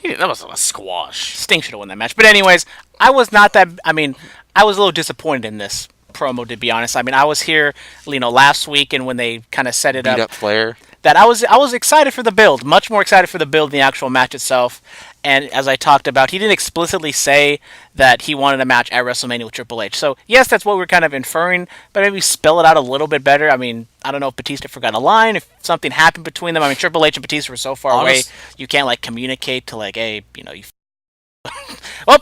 That wasn't a squash. Sting should have won that match. But anyways, I was a little disappointed in this promo, to be honest. I mean, I was here, last week, and when they kind of set it Beat up Flair. that I was excited for the build, much more excited for the build than the actual match itself. And as I talked about, he didn't explicitly say that he wanted a match at WrestleMania with Triple H. So, yes, that's what we're kind of inferring, but maybe spell it out a little bit better. I mean, I don't know if Batista forgot a line, if something happened between them. I mean, Triple H and Batista were so far away, you can't, communicate to, hey, you well,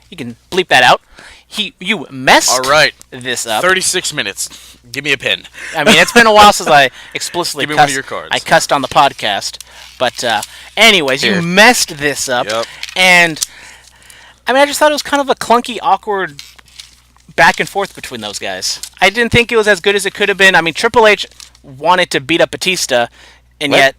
you can bleep that out. You messed this up. 36 minutes. Give me a pen. I mean, it's been a while since I explicitly Give me one of your cards. I cussed on the podcast. But anyways, you messed this up. Yep. And, I mean, I just thought it was kind of a clunky, awkward back and forth between those guys. I didn't think it was as good as it could have been. I mean, Triple H wanted to beat up Batista, and yet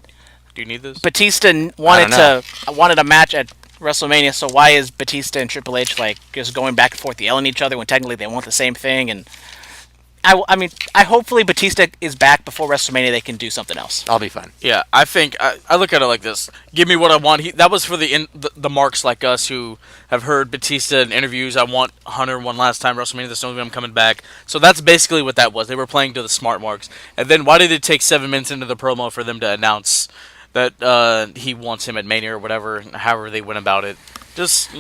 do you need this? Batista wanted a match at WrestleMania, so why is Batista and Triple H just going back and forth yelling at each other when technically they want the same thing? And I mean, hopefully Batista is back before WrestleMania. They can do something else. I'll be fine. Yeah, I think I look at it like this: give me what I want. That was for the marks like us who have heard Batista in interviews. I want Hunter one last time WrestleMania. There's no way I'm coming back. So that's basically what that was. They were playing to the smart marks. And then why did it take 7 minutes into the promo for them to announce that he wants him at Mania or whatever, however they went about it? Just,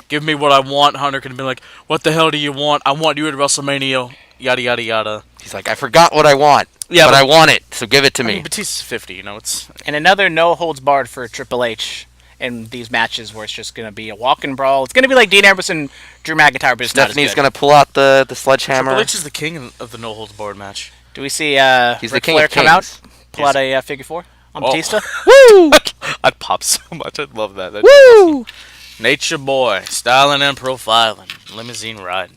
give me what I want. Hunter could have been like, what the hell do you want? I want you at WrestleMania. Yada, yada, yada. He's like, I forgot what I want. Yeah, but I want it, so give it to me. Mean, Batista's 50, it's... And another no-holds-barred for Triple H in these matches where it's just going to be a walk and brawl. It's going to be like Dean Ambrose and Drew McIntyre, but it's not as good. Stephanie's going to pull out the sledgehammer. Triple H is the king of the no-holds-barred match. Do we see He's Ric the king Flair of come kings. out, pull out a figure four on Batista? Woo! I'd pop so much. I'd love that. Woo! Awesome. Nature boy, styling and profiling, limousine riding.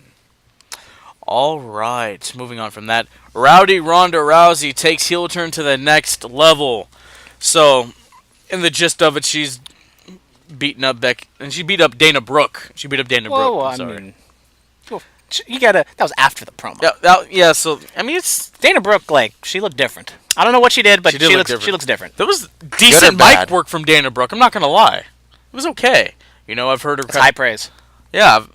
All right, moving on from that. Rowdy Ronda Rousey takes heel turn to the next level. So, in the gist of it, she's beating up Beck, and she beat up Dana Brooke. I mean, that was after the promo. Yeah. So I mean, it's Dana Brooke. She looked different. I don't know what she did, but she looks different. There was decent mic work from Dana Brooke. I'm not gonna lie, it was okay. I've heard her. It's high praise. Yeah,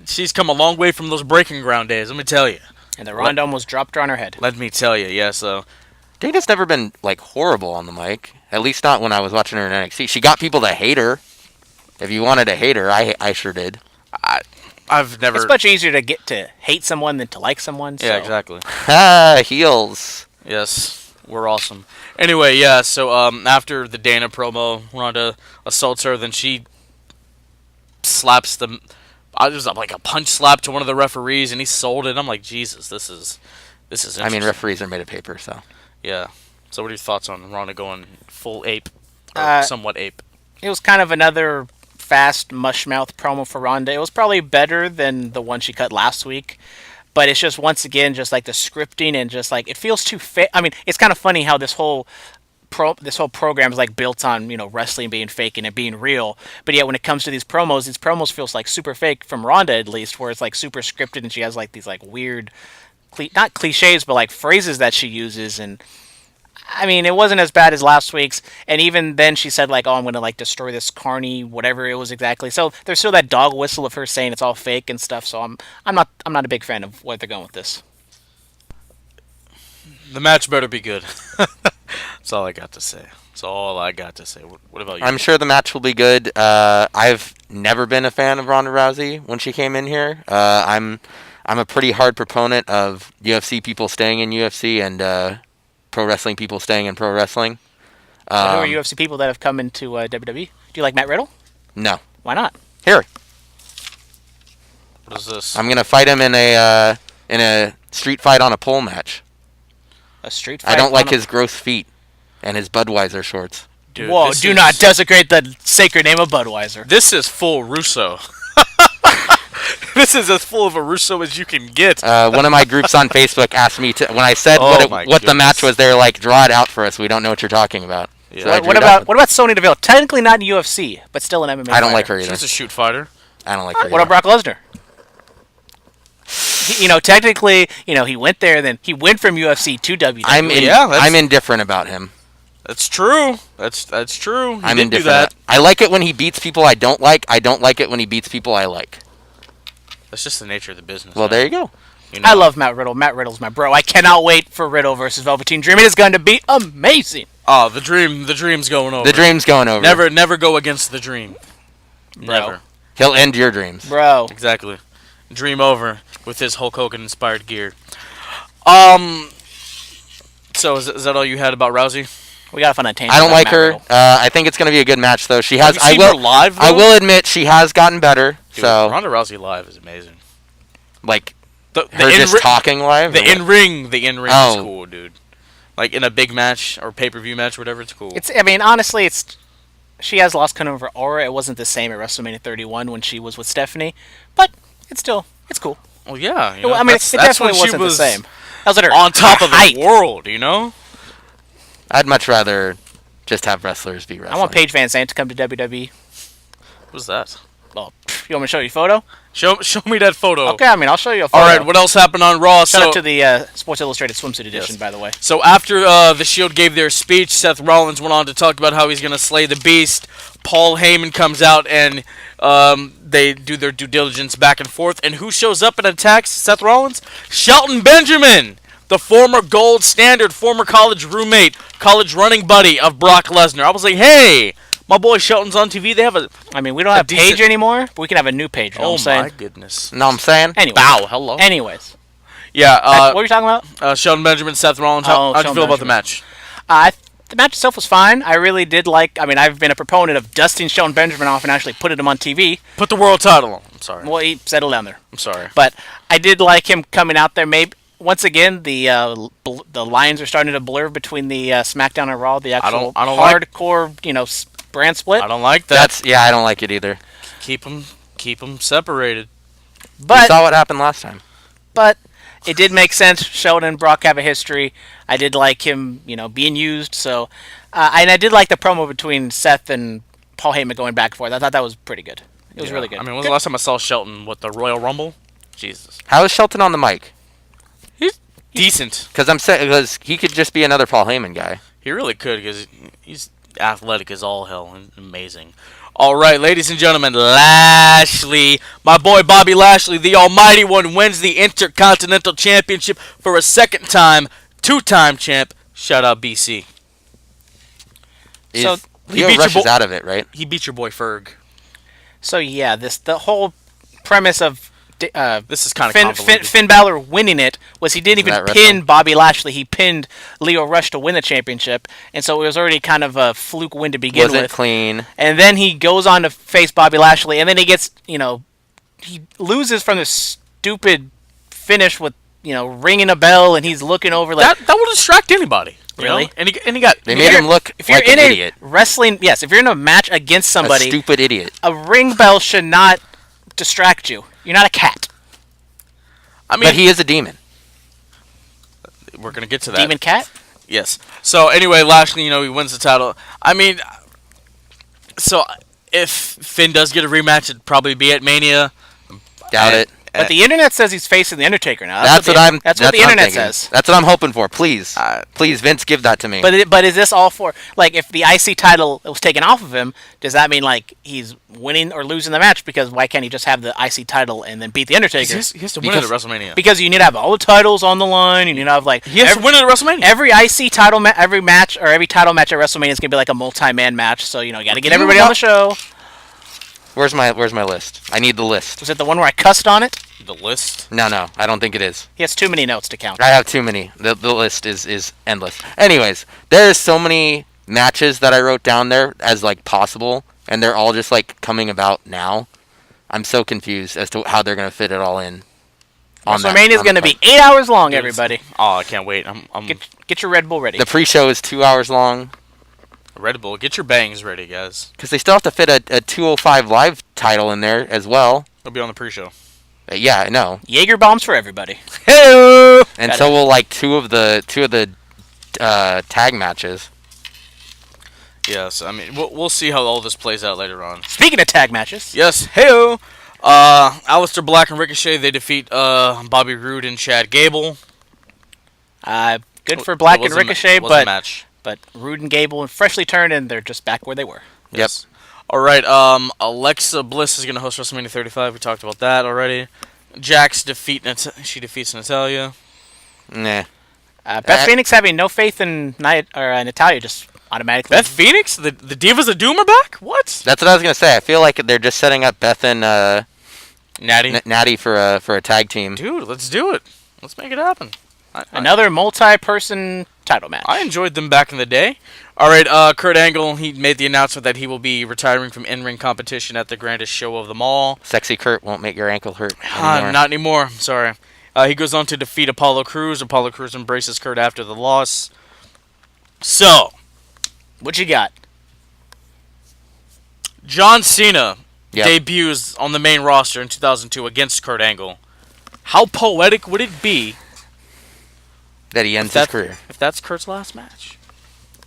she's come a long way from those breaking ground days. Let me tell you. And the Ronda almost dropped her on her head. Let me tell you. Yeah. So Dana's never been horrible on the mic. At least not when I was watching her in NXT. She got people to hate her. If you wanted to hate her, I sure did. I've never. It's much easier to get to hate someone than to like someone. So. Yeah, exactly. Heels. Yes, we're awesome. Anyway, yeah. So after the Dana promo, Ronda assaults her. Then she slaps the. I was like a punch slap to one of the referees, and he sold it. I'm like, Jesus, this is interesting. I mean, referees are made of paper, so. Yeah. So what are your thoughts on Ronda going full ape, or somewhat ape? It was kind of another fast mushmouth promo for Ronda. It was probably better than the one she cut last week, but it's just once again just the scripting and just it feels too fake. I mean, it's kind of funny how this whole program is built on wrestling being fake and it being real, but yet when it comes to these promos feels super fake from Ronda, at least, where it's super scripted and she has these weird not cliches but phrases that she uses. And I mean, it wasn't as bad as last week's, and even then she said oh, I'm gonna destroy this carny, whatever it was exactly. So there's still that dog whistle of her saying it's all fake and stuff. So I'm not a big fan of where they're going with this. The match better be good. That's all I got to say. That's all I got to say. What about you? I'm sure the match will be good. I've never been a fan of Ronda Rousey when she came in here. I'm a pretty hard proponent of UFC people staying in UFC and pro wrestling people staying in pro wrestling. So who are UFC people that have come into WWE? Do you like Matt Riddle? No. Why not? Here, What is this? I'm gonna fight him in a street fight on a pole match. A street fight? I don't like his gross feet and his Budweiser shorts. Dude, Whoa, this do is- not desecrate the sacred name of Budweiser. This is full Russo. This is as full of a Russo as you can get. One of my groups on Facebook asked me to, when I said Oh my what the match goodness. was, they were like, draw it out for us. We don't know what you're talking about. Yeah. So I What drew it out. about Sonya Deville? Technically not in UFC, but still an MMA I don't like fighter. her either. She's a shoot fighter. I don't like her What either. about Brock Lesnar? Technically, he went there, then he went from UFC to WWE. I'm indifferent about him. That's true. That's true. He I'm did do indifferent. that. I like it when he beats people I don't like. I don't like it when he beats people I like. That's just the nature of the business. Well, man. there you go. You know? I love Matt Riddle. Matt Riddle's my bro. I cannot wait for Riddle versus Velveteen Dream. It is going to be amazing. Oh, the dream's going over. The dream's going over. Never go against the dream. Never. He'll end your dreams. Bro. Exactly. Dream over with his Hulk Hogan inspired gear. So is that all you had about Rousey? We got to find a tangent. I don't about like Matt her. Riddle. I think it's going to be a good match, though. She has. Have you seen her live, I though? will admit she has gotten better. Dude, so, Ronda Rousey live is amazing. like, The her just talking live. The or what? in ring is Oh. cool, dude. Like in a big match or pay per view match, or whatever, it's cool. Honestly, she has lost kind of her aura. It wasn't the same at WrestleMania 31 when she was with Stephanie, but it's cool. Well, yeah. You know, it that's definitely when she wasn't was the same. That was at her on top of height. the world, you know. I'd much rather just have wrestlers be wrestling. I want Paige Van Zandt to come to WWE. What's that? Oh, you want me to show you a photo? Show me that photo. Okay, I'll show you a photo. All right. What else happened on Raw? Shout out to the Sports Illustrated swimsuit edition, by the way. So after the Shield gave their speech, Seth Rollins went on to talk about how he's going to slay the Beast. Paul Heyman comes out and they do their due diligence back and forth. And who shows up and attacks Seth Rollins? Shelton Benjamin, the former gold standard, former college roommate, college running buddy of Brock Lesnar. I was like, hey, my boy Shelton's on TV. They have a... We don't have Paige anymore, but we can have a new Paige. You know what I'm saying? my goodness. No, I'm saying. Anyways. Bow, hello. Anyways. Yeah, What were you talking about? Shelton Benjamin, Seth Rollins. How'd you Shelton feel about the Benjamin. match? The match itself was fine. I really did like... I've been a proponent of dusting Shelton Benjamin off and actually putting him on TV. Put the world title on. I'm sorry. Well, he settled down there. I'm sorry. But I did like him coming out there. Maybe once again, the lines are starting to blur between the SmackDown and Raw. The actual I don't like- hardcore, brand split. I don't like that. I don't like it either. Keep them separated. We But saw what happened last time. it did make sense. Sheldon and Brock have a history. I did like him, being used. So, and I did like the promo between Seth and Paul Heyman going back and forth. I thought that was pretty good. It was really good. I mean, when was the last time I saw Shelton with the Royal Rumble? Jesus. How is Shelton on the mic? Decent. Because he could just be another Paul Heyman guy. He really could because he's athletic as all hell and amazing. All right, ladies and gentlemen, Lashley, my boy Bobby Lashley, the Almighty One, wins the Intercontinental Championship for a second time, two-time champ. Shout out BC. So, he Leo beat Rush your is out of it, right? He beat your boy Ferg. So yeah, the whole premise of This is kind of convoluted. Finn Balor winning it was he didn't Isn't even that pin wrestling? Bobby Lashley. He pinned Leo Rush to win the championship, and so it was already kind of a fluke win to begin Wasn't with. clean. And then he goes on to face Bobby Lashley, and then he gets, he loses from this stupid finish with, ringing a bell, and he's looking over like. that will distract anybody. you Really? know? And he got. They made him look If you're like in an a idiot. wrestling, yes, if you're in a match against A somebody, stupid idiot. a ring bell should not distract you. You're not a cat. I mean, But he is a demon. we're gonna get to that. Demon cat? Yes. So anyway, Lashley, he wins the title. I mean, so if Finn does get a rematch, it'd probably be at Mania. Doubt it. But the internet says he's facing the Undertaker now. That's what the I'm internet thinking. says. That's what I'm hoping for. Please, please, Vince, give that to me. But is this all for like if the IC title was taken off of him? Does that mean like he's winning or losing the match? Because why can't he just have the IC title and then beat the Undertaker? He has to win it at WrestleMania. Because you need to have all the titles on the line. You need to have like He has to win it at WrestleMania. every IC title every match or every title match at WrestleMania is gonna be like a multi-man match. So you got to get everybody on the show. Where's my list? I need the list. Was it the one where I cussed on it? The list? No, I don't think it is. He has too many notes to count. I have too many. The list is endless. Anyways, there's so many matches that I wrote down there as like possible, and they're all just like coming about now. I'm so confused as to how they're gonna fit it all in. WrestleMania is going to be 8 hours long, everybody. Oh, I can't wait. Get your Red Bull ready. The pre-show is 2 hours long. Red Bull, get your bangs ready, guys. Because they still have to fit a 205 live title in there as well. It'll be on the pre-show. Yeah, I know. Jaeger bombs for everybody. Hey! And so will like two of the tag matches. Yes, I mean we'll see how all this plays out later on. Speaking of tag matches, Yes, heyo. Aleister Black and Ricochet, they defeat Bobby Roode and Chad Gable. good for Black and Ricochet, but match. But Roode and Gable freshly turned, and they're just back where they were. Yes. All right. Alexa Bliss is going to host WrestleMania 35. We talked about that already. Jax defeats Natalya. Nah. Beth Phoenix having no faith in Natalya just automatically. Beth Phoenix, the Divas of Doom are back. What? That's what I was gonna say. I feel like they're just setting up Beth and Natty for a tag team. Dude, let's do it. Let's make it happen. Another multi-person title match. I enjoyed them back in the day. All right, Kurt Angle, he made the announcement that he will be retiring from in-ring competition at the grandest show of them all. Sexy Kurt won't make your ankle hurt anymore. Not anymore. I'm sorry. He goes on to defeat Apollo Crews. Apollo Crews embraces Kurt after the loss. So, what you got? John Cena debuts on the main roster in 2002 against Kurt Angle. How poetic would it be that he ends his career? If that's Kurt's last match.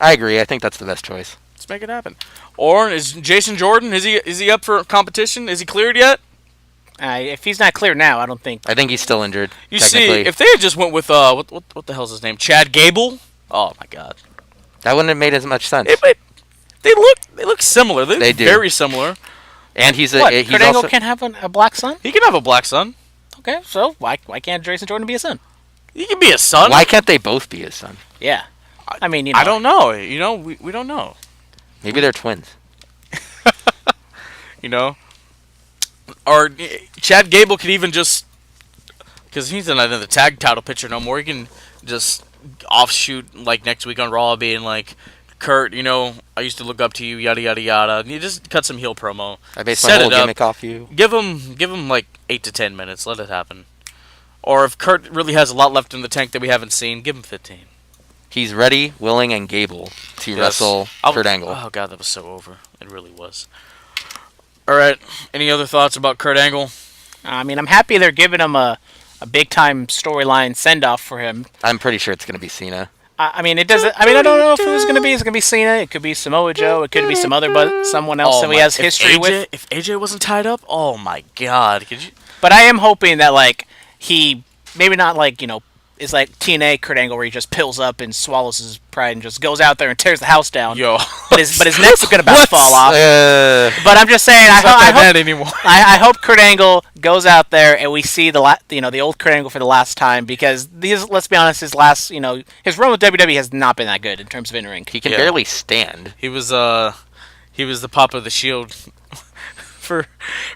I agree. I think that's the best choice. Let's make it happen. Or is Jason Jordan, is he up for competition? Is he cleared yet? If he's not clear now, I don't think. I think he's still injured. You see, if they had just went with what the hell's his name, Chad Gable? Oh my God, that wouldn't have made as much sense. They look similar. They do. Very similar. And he's Kurt Angle can't have a black son? He can have a black son. Okay, so why can't Jason Jordan be a son? He can be a son. Why can't they both be his son? Yeah, I mean, I don't know. We don't know. Maybe they're twins. Or Chad Gable could even just, because he's not in the tag title picture no more, he can just offshoot like next week on Raw being like, Kurt, I used to look up to you, yada yada yada. And you just cut some heel promo. I based my whole gimmick off you. Give him like 8 to 10 minutes. Let it happen. Or if Kurt really has a lot left in the tank that we haven't seen, give him 15. He's ready, willing, and Gable to wrestle Kurt Angle. Oh God, that was so over. It really was. All right. Any other thoughts about Kurt Angle? I mean, I'm happy they're giving him a big time storyline send off for him. I'm pretty sure it's going to be Cena. I mean, it doesn't. I mean, I don't know who's going to be. It's going to be Cena. It could be Samoa Joe. It could be someone else that he has history with. If AJ wasn't tied up, oh my God, could you? But I am hoping that he maybe not is like TNA Kurt Angle where he just pills up and swallows his pride and just goes out there and tears the house down. Yo, but his neck's gonna about to fall off. But I'm just saying, I hope Kurt Angle goes out there and we see the old Kurt Angle for the last time, because let's be honest, his last his run with WWE has not been that good in terms of in ring. He can barely stand. He was the Papa of the Shield.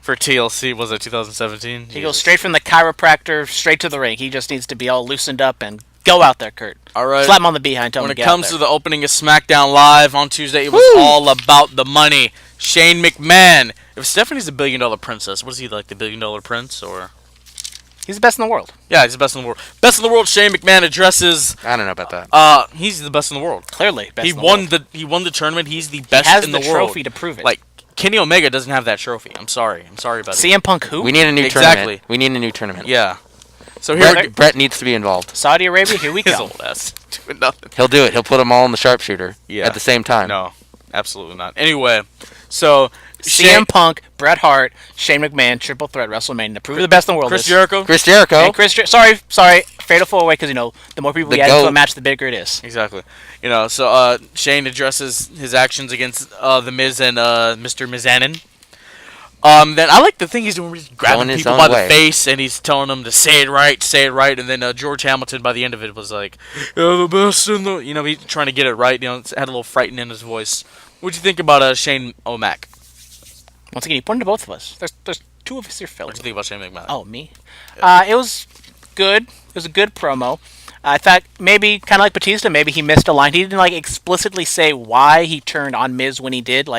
For TLC, was it 2017? He goes straight from the chiropractor straight to the ring. He just needs to be all loosened up and go out there, Kurt. All right. Slap him on the behind. Tell him when to it get comes out to there. the opening of SmackDown Live on Tuesday, it was all about the money. Shane McMahon. If Stephanie's a $1 billion princess, what is he, like the $1 billion prince, or? He's the best in the world. Yeah, he's the best in the world. Best in the world. Shane McMahon addresses. I don't know about that. He's the best in the world. Clearly, best he in the world. He won the tournament. He's the best in the world. He has the trophy to prove it. Like, Kenny Omega doesn't have that trophy. I'm sorry about it. CM Punk who? We need a new tournament. We need a new tournament. Yeah. So here Brett needs to be involved. Saudi Arabia, here we His come. old ass doing nothing. He'll do it. He'll put them all in the sharpshooter at the same time. No, absolutely not. Anyway, So CM Punk, Bret Hart, Shane McMahon, triple threat WrestleMania to prove the best in the world. Chris Jericho. Chris Jericho. And sorry, fatal 4-way because the more people we add into a match, the bigger it is. Exactly. So Shane addresses his actions against the Miz and Mr. Mizanin. Then I like the thing he's doing where he's grabbing people by the face and he's telling them to say it right, and then George Hamilton by the end of it was like, "You're the best in the," he's trying to get it right. It had a little frightened in his voice. What'd you think about Shane O'Mac? Once again, you pointed to both of us. There's two of us here, Phil. What'd you think about Shane McMahon? Oh, me. Yeah. It was good. It was a good promo. I thought maybe, kind of like Batista, maybe he missed a line. He didn't explicitly say why he turned on Miz when he did.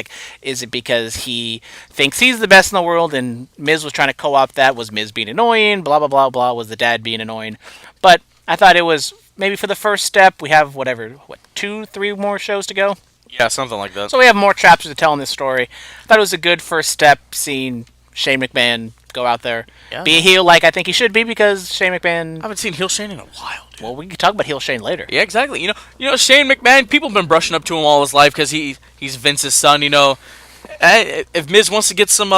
Is it because he thinks he's the best in the world and Miz was trying to co-opt that? Was Miz being annoying? Blah, blah, blah, blah. Was the dad being annoying? But I thought it was maybe for the first step. We have 2-3 more shows to go? Yeah, something like that. So we have more chapters to tell in this story. I thought it was a good first step seeing Shane McMahon go out there, be a heel like I think he should be because Shane McMahon... I haven't seen heel Shane in a while, dude. Well, we can talk about heel Shane later. Yeah, exactly. Shane McMahon, people have been brushing up to him all his life because he's Vince's son, If Miz wants to get some...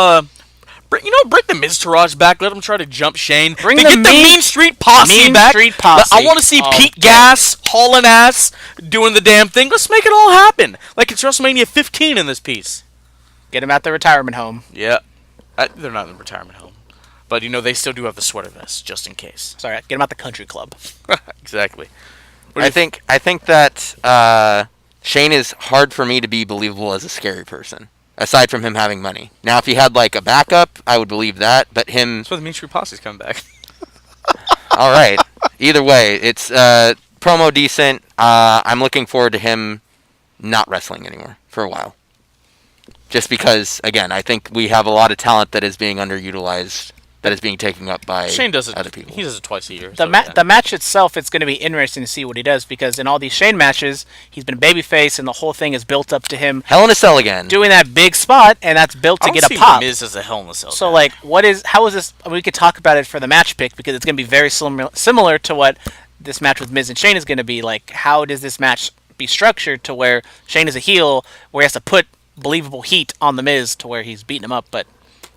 bring the Miz Taraj back. Let him try to jump Shane. Get the Mean Street Posse back. I want to see Pete Gas hauling ass, doing the damn thing. Let's make it all happen. Like it's WrestleMania 15 in this piece. Get him at the retirement home. Yeah. They're not in the retirement home. But, they still do have the sweater vest, just in case. Sorry, get him at the country club. Exactly. I think that Shane is hard for me to be believable as a scary person. Aside from him having money. Now, if he had a backup, I would believe that. But him... That's why the Mean Street Posse's coming back. All right. Either way, it's promo decent. I'm looking forward to him not wrestling anymore for a while. Just because, again, I think we have a lot of talent that is being underutilized, that is being taken up by Shane does it, other people. He does it twice a year. The match itself, it's going to be interesting to see what he does because in all these Shane matches, he's been babyface and the whole thing is built up to him Hell in a Cell again. doing that big spot, and that's built to get a pop. Miz as a Hell in a Cell. So, how is this? We could talk about it for the match pick because it's going to be very similar to what this match with Miz and Shane is going to be. How does this match be structured to where Shane is a heel, where he has to put believable heat on the Miz to where he's beating him up, but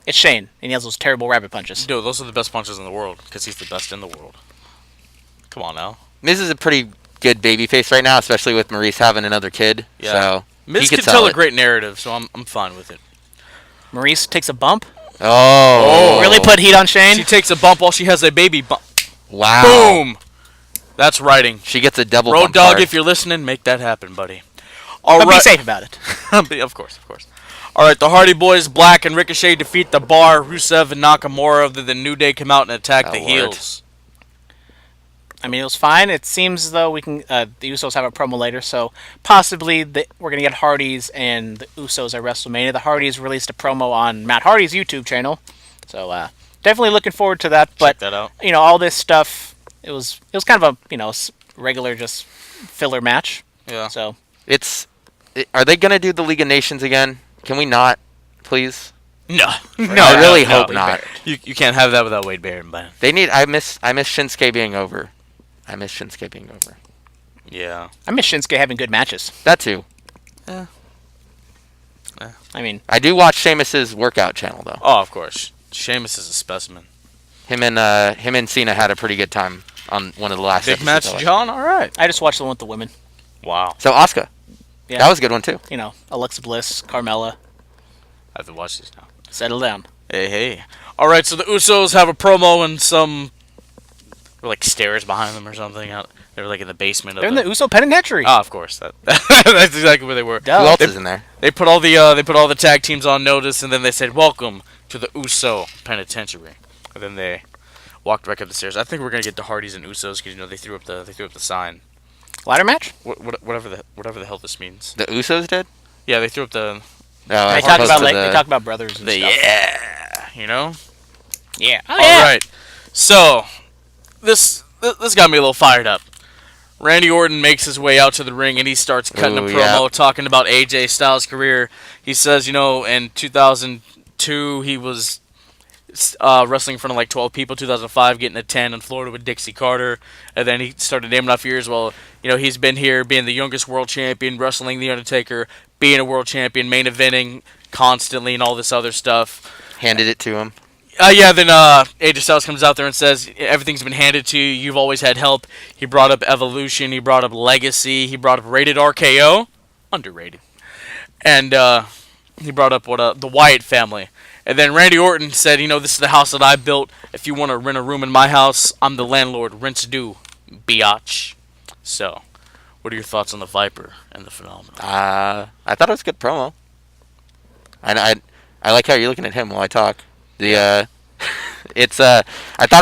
it's Shane, and he has those terrible rabbit punches. Dude, those are the best punches in the world, because he's the best in the world. Come on now. Miz is a pretty good babyface right now, especially with Maurice having another kid. Yeah. So Miz can tell a great narrative, so I'm fine with it. Maurice takes a bump. Oh. Really put heat on Shane? She takes a bump while she has a baby bump. Wow. Boom! That's writing. She gets a double Road bump Dogg, card. if you're listening, make that happen, buddy. But be safe about it. Of course. All right, the Hardy Boys, Black and Ricochet defeat the Bar, Rusev and Nakamura. Then the New Day come out and attack the heels. I mean, it was fine. It seems as though we can. The Usos have a promo later, so possibly we're gonna get Hardys and the Usos at WrestleMania. The Hardys released a promo on Matt Hardy's YouTube channel, so definitely looking forward to that. But check that out. All this stuff, it was kind of a regular just filler match. Yeah. So are they gonna do the League of Nations again? Can we not, please? No. I really hope not. You can't have that without Wade Barrett, man. They need. I miss Shinsuke being over. Yeah. I miss Shinsuke having good matches. That too. Yeah. I mean, I do watch Sheamus's workout channel though. Oh, of course. Sheamus is a specimen. Him and Cena had a pretty good time on one of the last big match, John. All right. I just watched the one with the women. Wow. So Asuka. Yeah. That was a good one too. Alexa Bliss, Carmella. I have to watch these now. Settle down. Hey. All right, so the Usos have a promo and some stairs behind them or something. They were in the basement. They're in the Uso Penitentiary. Oh, of course. That's exactly where they were. Duh. Who else is in there? They put all the tag teams on notice, and then they said, "Welcome to the Uso Penitentiary." And then they walked back up the stairs. I think we're gonna get the Hardys and Usos because they threw up the sign. Ladder match? Whatever the hell this means. The Usos did? Yeah, they threw up the. They talk about brothers and stuff. Yeah. Yeah. Oh, All right. So this got me a little fired up. Randy Orton makes his way out to the ring and he starts cutting a promo talking about AJ Styles' career. He says, in 2002 he was wrestling in front of 12 people. 2005 getting a 10 in Florida with Dixie Carter, and then he started naming off years. Well, he's been here being the youngest world champion, wrestling The Undertaker, being a world champion, main eventing, constantly and all this other stuff. Handed it to him. Then AJ Styles comes out there and says, everything's been handed to you. You've always had help. He brought up Evolution. He brought up Legacy. He brought up Rated RKO. Underrated. And he brought up the Wyatt family. And then Randy Orton said, this is the house that I built. If you want to rent a room in my house, I'm the landlord. Rent's due, biatch. So, what are your thoughts on the Viper and the Phenomenal? I thought it was a good promo. I like how you're looking at him while I talk. I thought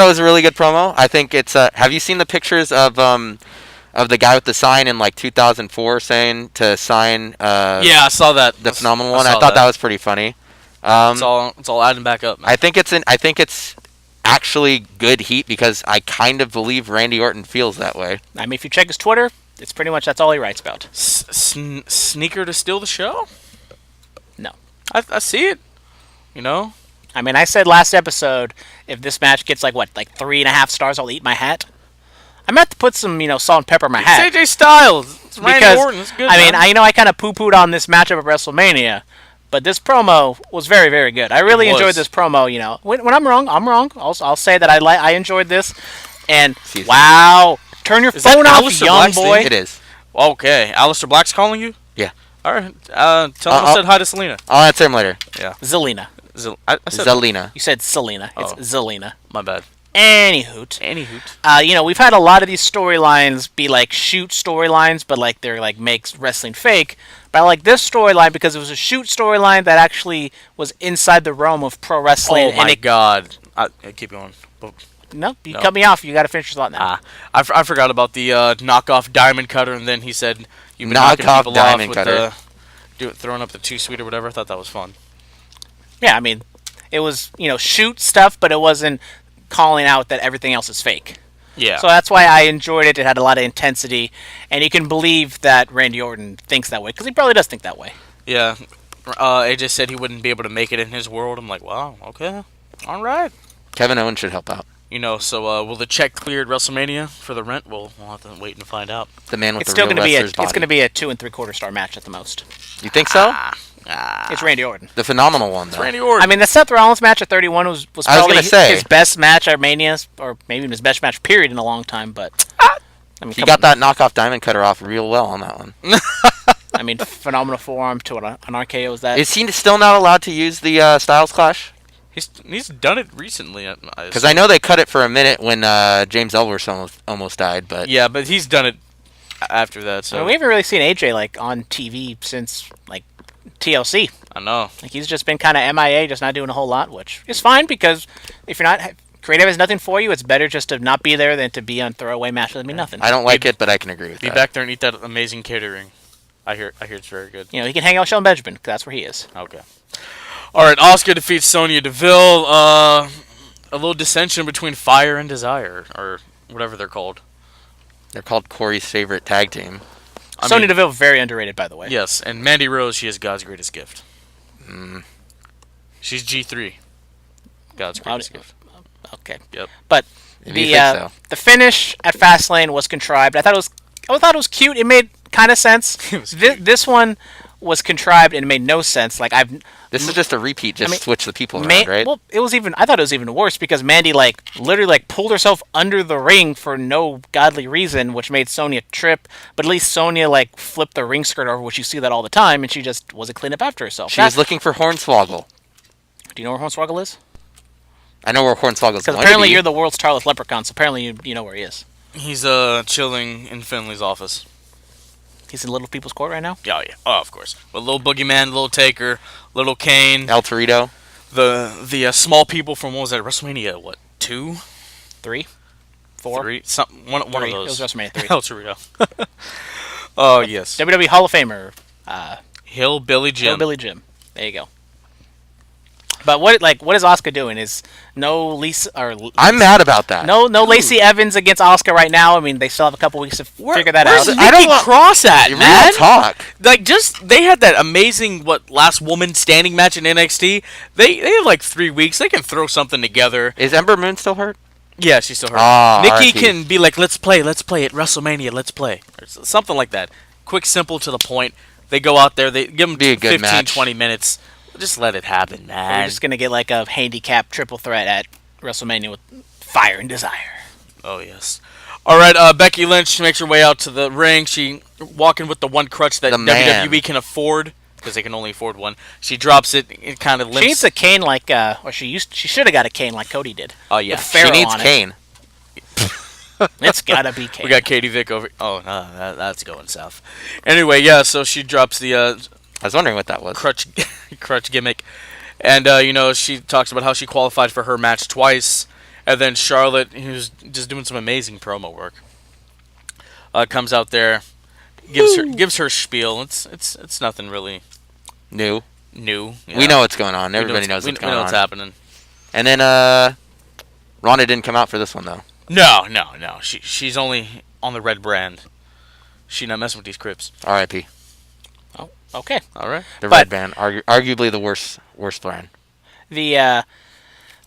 it was a really good promo. I think it's have you seen the pictures of the guy with the sign in like 2004 saying to sign I saw that. The Phenomenal one. I thought that was pretty funny. It's all adding back up, man. I think it's actually good heat because I kind of believe Randy Orton feels that way. I mean, if you check his Twitter, it's pretty much that's all he writes about. Sneaker to steal the show? No. I see it. I mean, I said last episode, if this match gets like 3.5 stars, I'll eat my hat. I'm going to have to put some, salt and pepper in my hat. It's AJ Styles. It's Randy Orton. It's good, man. I kind of poo-pooed on this matchup at WrestleMania, but this promo was very, very good. I really enjoyed this promo, When I'm wrong, I'm wrong. I'll say that I enjoyed this. And, wow, turn your phone off, young boy. It is. Okay. Aleister Black's calling you? Yeah. All right. Tell him I said hi to Selena. I'll answer him later. Yeah. Zelina. I said Zelina. You said Selena. It's Zelina. My bad. Any hoot. We've had a lot of these storylines be like shoot storylines, but like they're like makes wrestling fake. But I like this storyline because it was a shoot storyline that actually was inside the realm of pro wrestling. Oh my god! Keep going. No, you cut me off. You got to finish your thought now. I forgot about the knockoff diamond cutter, and then he said you've been knocking people off with throwing up the 2-sweet or whatever. I thought that was fun. Yeah, I mean, it was shoot stuff, but it wasn't calling out that everything else is fake. Yeah. So that's why I enjoyed it. It had a lot of intensity, and you can believe that Randy Orton thinks that way because he probably does think that way. Yeah. AJ said he wouldn't be able to make it in his world. I'm like, wow, okay, all right. Kevin Owens should help out. So will the check clear at WrestleMania for the rent? We'll have to wait and find out. The man with it's the still real gonna wrestler's body. It's going to be a 2 3/4 star match at the most. You think so? It's Randy Orton. The Phenomenal one, though. It's Randy Orton. I mean, the Seth Rollins match at 31 was probably his best match at Mania, or maybe even his best match period in a long time. But he got that knockoff diamond cutter off real well on that one. I mean, phenomenal forearm to an RKO. Is he still not allowed to use the Styles Clash? He's done it recently. Because I know they cut it for a minute when James Ellsworth almost died, but yeah, but he's done it after that. So we haven't really seen AJ like on TV since like TLC. I know. Like he's just been kind of MIA, just not doing a whole lot, which is fine because if you're not creative has nothing for you, it's better just to not be there than to be on throwaway matches that mean nothing. I don't like it, but I can agree with that. Be back there and eat that amazing catering. I hear it's very good. He can hang out with Shelton Benjamin because that's where he is. Okay. All right, Asuka defeats Sonya Deville. A little dissension between Fire and Desire, or whatever they're called. They're called Corey's favorite tag team. Sonya Deville, very underrated, by the way. Yes, and Mandy Rose, she is God's greatest gift. She's G3. God's greatest gift. Okay. Yep. But the finish at Fastlane was contrived. I thought it was cute. It made kind of sense. This one was contrived and it made no sense. This is just a repeat. Switch the people around, right? Well, I thought it was even worse because Mandy literally pulled herself under the ring for no godly reason, which made Sonya trip. But at least Sonya flipped the ring skirt over, which you see that all the time, and she just wasn't clean up after herself. She was looking for Hornswoggle. Do you know where Hornswoggle is? I know where Hornswoggle is. Because apparently you're the world's Tarleth Leprechaun, so apparently you know where he is. He's chilling in Finley's office. He's in Little People's Court right now? Yeah. Oh, of course. With Little Boogeyman, Little Taker, Little Kane. El Torito. The small people from, what was that, WrestleMania, what, 2? 3? 4? 3? One of those. It was WrestleMania 3. El Torito. Oh, yes. WWE Hall of Famer. Hillbilly Jim. Hillbilly Jim. There you go. But what is Asuka doing? Is no Lisa or I'm mad about that. No Lacey Evans against Asuka right now. I mean, they still have a couple weeks to figure that out. Where's Nikki Cross at, man? Real talk. They had that amazing last woman standing match in NXT. They have 3 weeks. They can throw something together. Is Ember Moon still hurt? Yeah, she's still hurt. Oh, Nikki can be like, let's play at WrestleMania, let's play. Or something like that. Quick, simple, to the point. They go out there, they give them 15, 20 minutes. Just let it happen, We're man. just gonna get like a handicap triple threat at WrestleMania with Fire and Desire. Oh, yes. All right, Becky Lynch makes her way out to the ring. She walking with the one crutch that The man. WWE can afford, because they can only afford one. She drops it. It kind of limps. She needs a cane like, or she should have got a cane like Cody did. Oh, yeah. With She Pharaoh needs on it. Kane. It's gotta be cane. We got Katie Vick over. Oh, no, that's going south. Anyway, yeah, so she drops the I was wondering what that was. crutch gimmick. And, she talks about how she qualified for her match twice. And then Charlotte, who's just doing some amazing promo work, comes out there, gives her spiel. It's nothing really New. new. We know what's going on. Everybody knows what's we going know on. what's happening. And then Ronda didn't come out for this one though. No. She's only on the red brand. She's not messing with these Crips. R.I.P. Oh, okay. All right. The But- red band, arguably the worst brand. The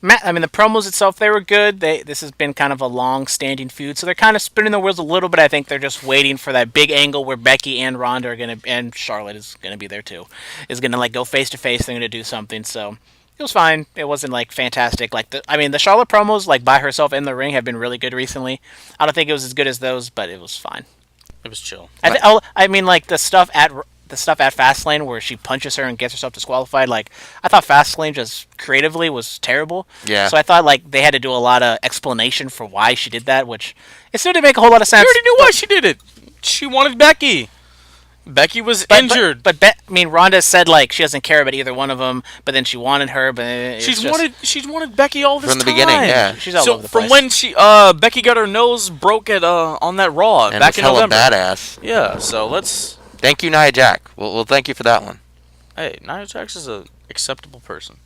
the promos itself, they were good. This has been kind of a long-standing feud, so they're kind of spinning the wheels a little bit. I think they're just waiting for that big angle where Becky and Ronda are gonna, and Charlotte is gonna be there too, is gonna like go face to face. They're gonna do something. So it was fine. It wasn't like fantastic. Like the Charlotte promos, like by herself in the ring, have been really good recently. I don't think it was as good as those, but it was fine. It was chill. Like the stuff at Fastlane where she punches her and gets herself disqualified. Like I thought Fastlane just creatively was terrible. Yeah. So I thought like they had to do a lot of explanation for why she did that, which it still didn't make a whole lot of sense. You already knew why she did it. She wanted Becky. Becky was injured. But Ronda said like she doesn't care about either one of them, but then she wanted her. But it's She's just, wanted Becky all this From the time. beginning, yeah. She's all So over the from place. when she Becky got her nose broke at on that Raw And back it's in hella November. badass. Yeah. So let's. Thank you, Nia Jax. We'll thank you for that one. Hey, Nia Jax is a acceptable person.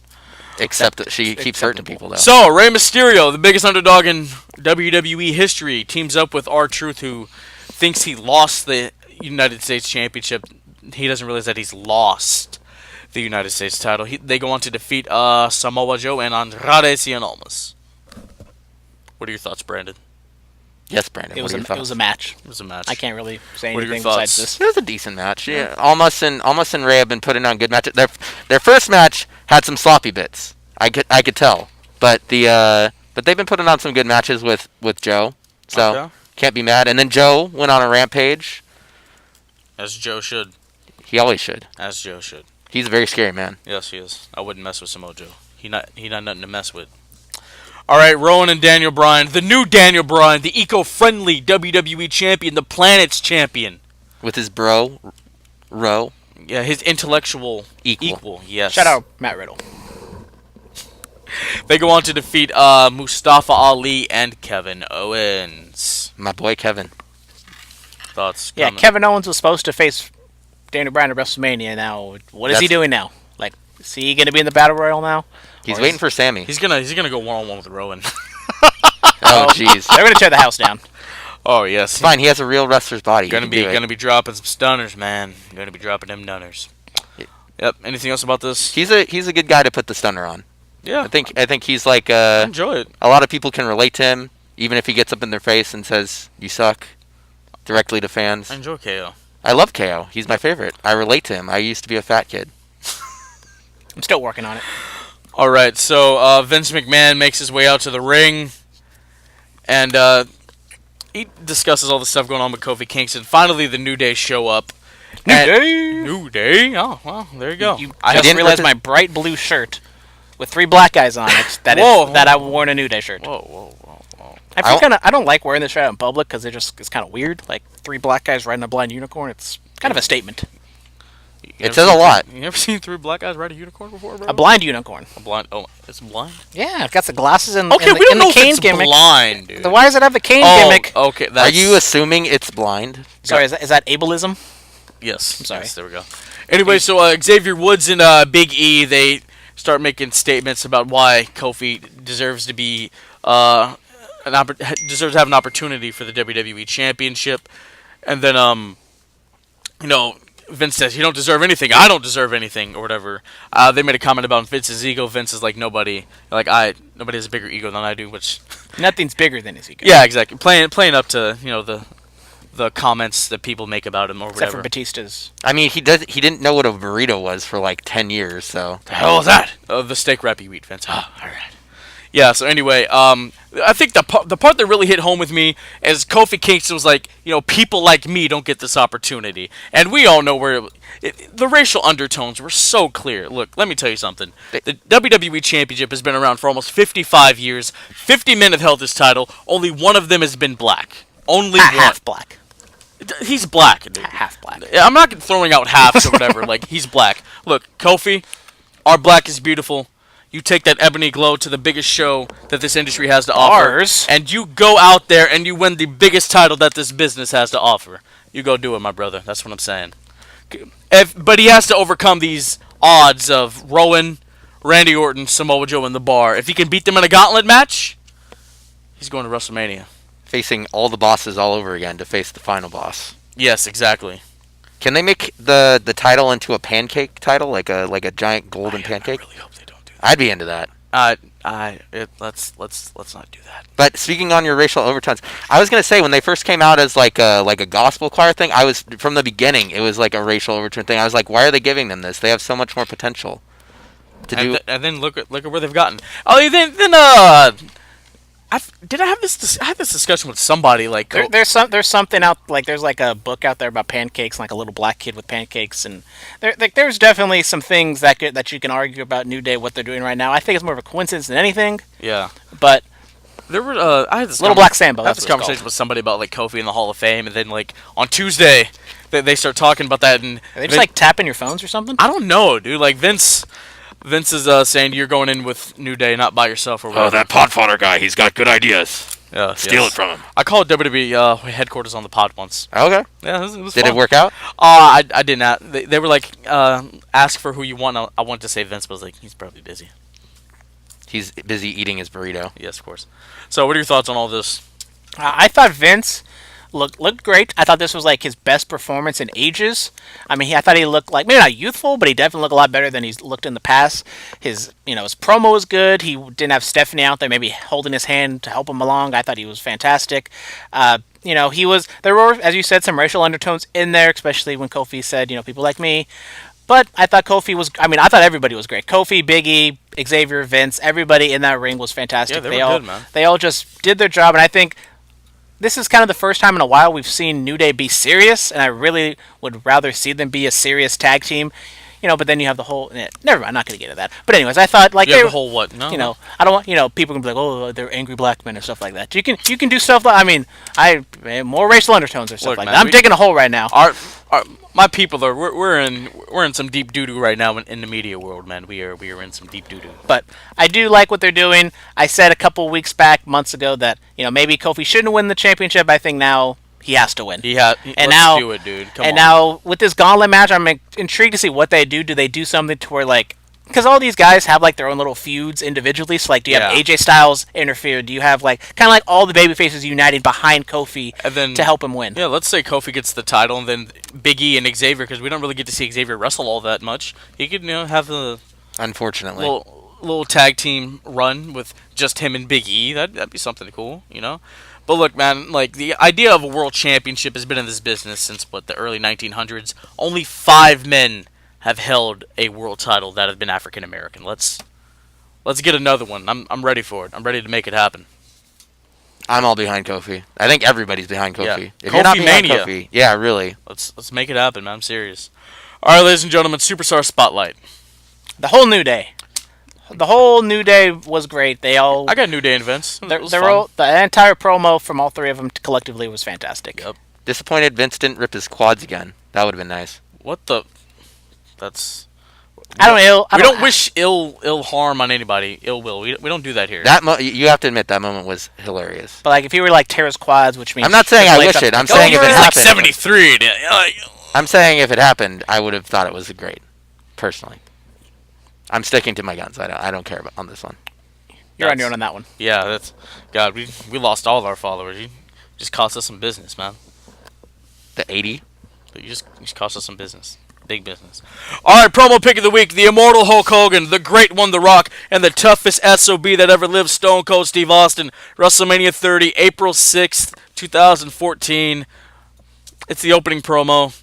Except that she keeps hurting people though. So, Rey Mysterio, the biggest underdog in WWE history, teams up with R-Truth, who thinks he lost the United States Championship. He doesn't realize that he's lost the United States title. They go on to defeat Samoa Joe and Andrade Cien Almas. What are your thoughts, Brandon? Yes, Brandon. it was what are your it thoughts? was a match. It was a match. I can't really say What are your anything besides thoughts? this. It was a decent match. Yeah, Almas and Ray have been putting on good matches. Their first match had some sloppy bits. I could tell, but but they've been putting on some good matches with Joe. So Okay. can't be mad. And then Joe went on a rampage. As Joe should. He always should. As Joe should. He's a very scary man. Yes, he is. I wouldn't mess with Samoa Joe. He not nothing to mess with. All right, Rowan and Daniel Bryan, the new Daniel Bryan, the eco-friendly WWE champion, the planet's champion. With his bro, Ro. Yeah, his intellectual Equal. Yes. Shout out Matt Riddle. They go on to defeat Mustafa Ali and Kevin Owens. My boy Kevin. Thoughts? Yeah, comments? Kevin Owens was supposed to face Daniel Bryan at WrestleMania. Now, what is he That's- doing now? Like, is he going to be in the Battle Royal now? He's Or waiting is- for Sammy. He's gonna go one-on-one with Rowan. Oh jeez. They're going to tear the house down. Oh yes. It's fine. He has a real wrestler's body. He Gonna can do it. be dropping some stunners, man. Gonna be dropping them dunners. Yep. Anything else about this? He's a good guy to put the stunner on. Yeah. I think he's like I enjoy it. a lot of people can relate to him, even if he gets up in their face and says "you suck" directly to fans. I enjoy KO. I love KO. He's my favorite. I relate to him. I used to be a fat kid. I'm still working on it. All right. So Vince McMahon makes his way out to the ring, and he discusses all the stuff going on with Kofi Kingston. Finally, the New Day show up. New Day. Oh well, there you go. I just didn't realized put my bright blue shirt with 3 black guys on it Whoa. that I wore in a New Day shirt. Whoa. I don't like wearing this shirt out in public because it's kind of weird. Like 3 black guys riding a blind unicorn. It's kind of a statement. It says a lot. You ever seen 3 black guys ride a unicorn before, bro? A blind unicorn. A blind. Oh, it's blind. Yeah, it got the glasses and Okay, and we don't and know the if cane it's gimmick. blind, dude. Then why does it have the cane Oh, gimmick? okay. Are That's, you assuming it's blind? Sorry, is that ableism? Yes. I'm sorry. Yes, there we go. Anyway, so Xavier Woods and Big E, they start making statements about why Kofi deserves to be deserves to have an opportunity for the WWE Championship, and then Vince says, "You don't deserve anything. I don't deserve anything," or whatever. They made a comment about Vince's ego. Vince is like nobody has a bigger ego than I do, which Nothing's bigger than his ego. yeah, exactly. Playing up to the the comments that people make about him or Except whatever. for Batista's. I mean, he didn't know what a burrito was for like 10 years, so. The hell is that? The steak wrap you eat, Vince. Oh, all right. Yeah. So anyway, I think the part that really hit home with me is Kofi Kingston was like, people like me don't get this opportunity, and we all know where the racial undertones were so clear. Look, let me tell you something. The WWE Championship has been around for almost 55 years. 50 men have held this title. Only one of them has been black. Only one. Half black. He's black, dude. Half black. I'm not throwing out halves or whatever. Like, he's black. Look, Kofi, our black is beautiful. You take that ebony glow to the biggest show that this industry has to offer. And you go out there and you win the biggest title that this business has to offer. You go do it, my brother. That's what I'm saying. But he has to overcome these odds of Rowan, Randy Orton, Samoa Joe, and The Bar. If he can beat them in a gauntlet match, he's going to WrestleMania. Facing all the bosses all over again to face the final boss. Yes, exactly. Can they make the title into a pancake title, like a giant golden pancake? I really hope they don't do I'd be into that. Let's not do that. But speaking on your racial overtones, I was gonna say when they first came out as like a gospel choir thing, I was from the beginning it was like a racial overtone thing. I was like, why are they giving them this? They have so much more potential to do. And then look at where they've gotten. Oh, then I had this discussion with somebody like There's something out, like there's like a book out there about pancakes, like a little black kid with pancakes, and there's definitely some things that you can argue about New Day, what they're doing right now. I think it's more of a coincidence than anything. Yeah, but there were I had this Little Black Sambo. I had this conversation with somebody about like Kofi in the Hall of Fame, and then like on Tuesday they start talking about that, and are they just like tapping your phones or something? I don't know, dude. Like Vince is saying you're going in with New Day, not by yourself or whatever. Oh, that pot fodder guy. He's got good ideas. Yeah, Steal it from him. I called WWE headquarters on the pod once. Okay. Yeah, it was Did fun. it work out? I did not. They were like, ask for who you want. I wanted to say Vince, but I was like, he's probably busy. He's busy eating his burrito. Yes, of course. So, what are your thoughts on all this? I thought Vince looked great. I thought this was like his best performance in ages. I mean, I thought he looked like, maybe not youthful, but he definitely looked a lot better than he's looked in the past. His promo was good. He didn't have Stephanie out there maybe holding his hand to help him along. I thought he was fantastic. There were, as you said, some racial undertones in there, especially when Kofi said, people like me. But I thought I thought everybody was great. Kofi, Big E, Xavier, Vince, everybody in that ring was fantastic. Yeah, they were good, man. They all just did their job, and I think this is kind of the first time in a while we've seen New Day be serious, and I really would rather see them be a serious tag team. But then you have the whole... never mind, I'm not going to get into that. But anyways, I thought, like... You have the whole what? No. I don't want... people can be like, oh, they're angry black men or stuff like that. You can do stuff like... more racial undertones or stuff Look, like man, that. I'm digging a hole right now. My people are... We're in some deep doo-doo right now in the media world, man. We are in some deep doo-doo. But I do like what they're doing. I said a couple weeks back, months ago, that, maybe Kofi shouldn't win the championship. I think now... he has to win. Let's do it, dude. Come on. Now, with this gauntlet match, I'm intrigued to see what they do. Do they do something to where, like... Because all these guys have, like, their own little feuds individually. So, like, do you have AJ Styles interfere? Do you have, like... kind of like all the babyfaces uniting behind Kofi to help him win? Yeah, let's say Kofi gets the title, and then Big E and Xavier, because we don't really get to see Xavier wrestle all that much. He could, have a... Unfortunately. Little tag team run with just him and Big E. That'd be something cool, But look, man, like, the idea of a world championship has been in this business since, the early 1900s. Only 5 men have held a world title that have been African American. Let's get another one. I'm ready for it. I'm ready to make it happen. I'm all behind Kofi. I think everybody's behind Kofi. Yeah. If you're not behind KofiMania. Kofi, yeah, really. Let's make it happen, man. I'm serious. All right, ladies and gentlemen, Superstar Spotlight. The whole New Day. The whole New Day was great. They all... I got New Day in Vince. The entire promo from all 3 of them collectively was fantastic. Yep. Disappointed Vince didn't rip his quads again. That would have been nice. What the... That's... We don't wish ill harm on anybody. Ill will. We don't do that here. You have to admit that moment was hilarious. But, like, if you were, like, tear his quads, which means... I'm not saying I wish it. I'm saying if it happened... 73. I'm saying if it happened, I would have thought it was great. Personally. I'm sticking to my guns. I don't care on this one. You're on your own on that one. Yeah, that's... God, we lost all of our followers. You just cost us some business, man. The 80? You just cost us some business. Big business. All right, promo pick of the week. The immortal Hulk Hogan, the great one, The Rock, and the toughest SOB that ever lived, Stone Cold Steve Austin. WrestleMania 30, April 6th, 2014. It's the opening promo.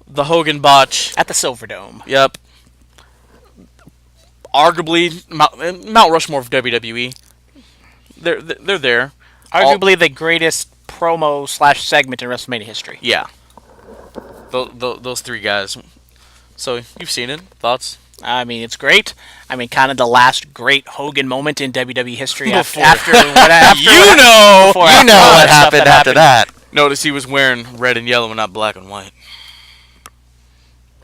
The Hogan botch. At the Silverdome. Yep. Arguably Mount Rushmore of WWE. They're there. Arguably the greatest promo / segment in WrestleMania history. Yeah. Those three guys. So you've seen it. Thoughts? I mean, it's great. I mean, kind of the last great Hogan moment in WWE history Before. after You know what happened after that. Notice he was wearing red and yellow and not black and white.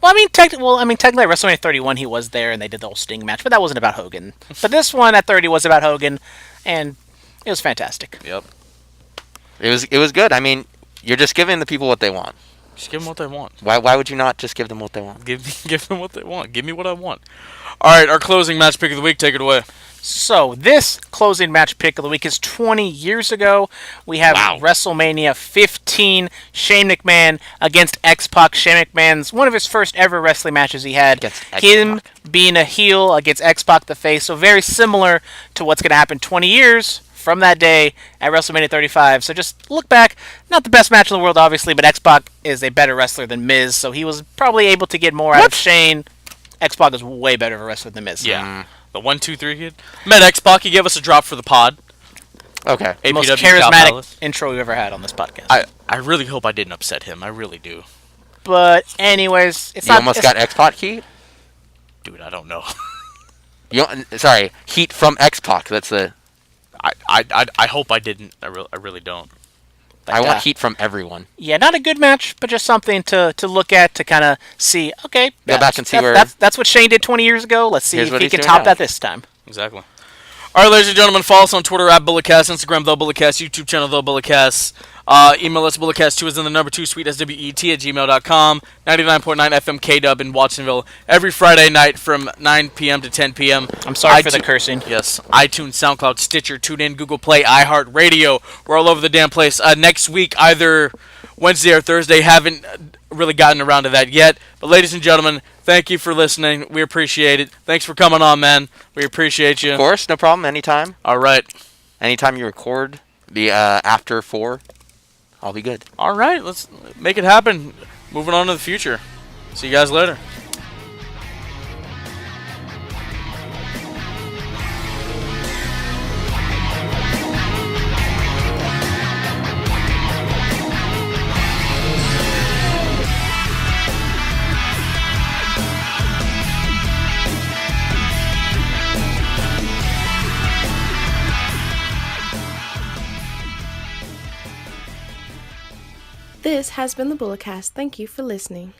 Well, I mean, technically at WrestleMania 31 he was there and they did the whole Sting match, but that wasn't about Hogan. But this one at 30 was about Hogan, and it was fantastic. Yep. It was good. I mean, you're just giving the people what they want. Just give them what they want. Why would you not just give them what they want? Give them what they want. Give me what I want. All right, our closing match pick of the week. Take it away. So this closing match pick of the week is 20 years ago. We have WrestleMania 15, Shane McMahon against X-Pac. Shane McMahon's one of his first ever wrestling matches he had. Him being a heel against X-Pac the face. So very similar to what's going to happen 20 years from that day at WrestleMania 35. So just look back. Not the best match in the world, obviously, but X-Pac is a better wrestler than Miz, so he was probably able to get more out of Shane. X-Pac is way better of a wrestler than Miz. Yeah. The 1, 2, 3 kid. Met X-Pac. He gave us a drop for the pod. Okay. The most charismatic intro we've ever had on this podcast. I really hope I didn't upset him. I really do. But anyways, it's you not... almost got X-Pac heat? Dude, I don't know. Sorry, heat from X-Pac. That's the... I hope I didn't. I really don't. But, I want heat from everyone. Yeah, not a good match, but just something to look at to kind of see. Okay, go back and see where that's what Shane did 20 years ago. Let's see if he can top that this time. Exactly. All right, ladies and gentlemen, follow us on Twitter at BulletCast, Instagram The BulletCast, YouTube channel The BulletCast. Email us BulletCast2 as in the number 2 sweet SWET@gmail.com. 99.9 FM KDub in Watsonville every Friday night from 9 p.m. to 10 p.m. I'm sorry for the cursing. Yes. iTunes, SoundCloud, Stitcher, TuneIn, Google Play, iHeartRadio. We're all over the damn place. Next week, either Wednesday or Thursday. Haven't really gotten around to that yet. But ladies and gentlemen, thank you for listening. We appreciate it. Thanks for coming on, man. We appreciate you. Of course, no problem. Anytime. All right. Anytime you record the after 4, I'll be good. All right. Let's make it happen. Moving on to the future. See you guys later. This has been the Bulletcast. Thank you for listening.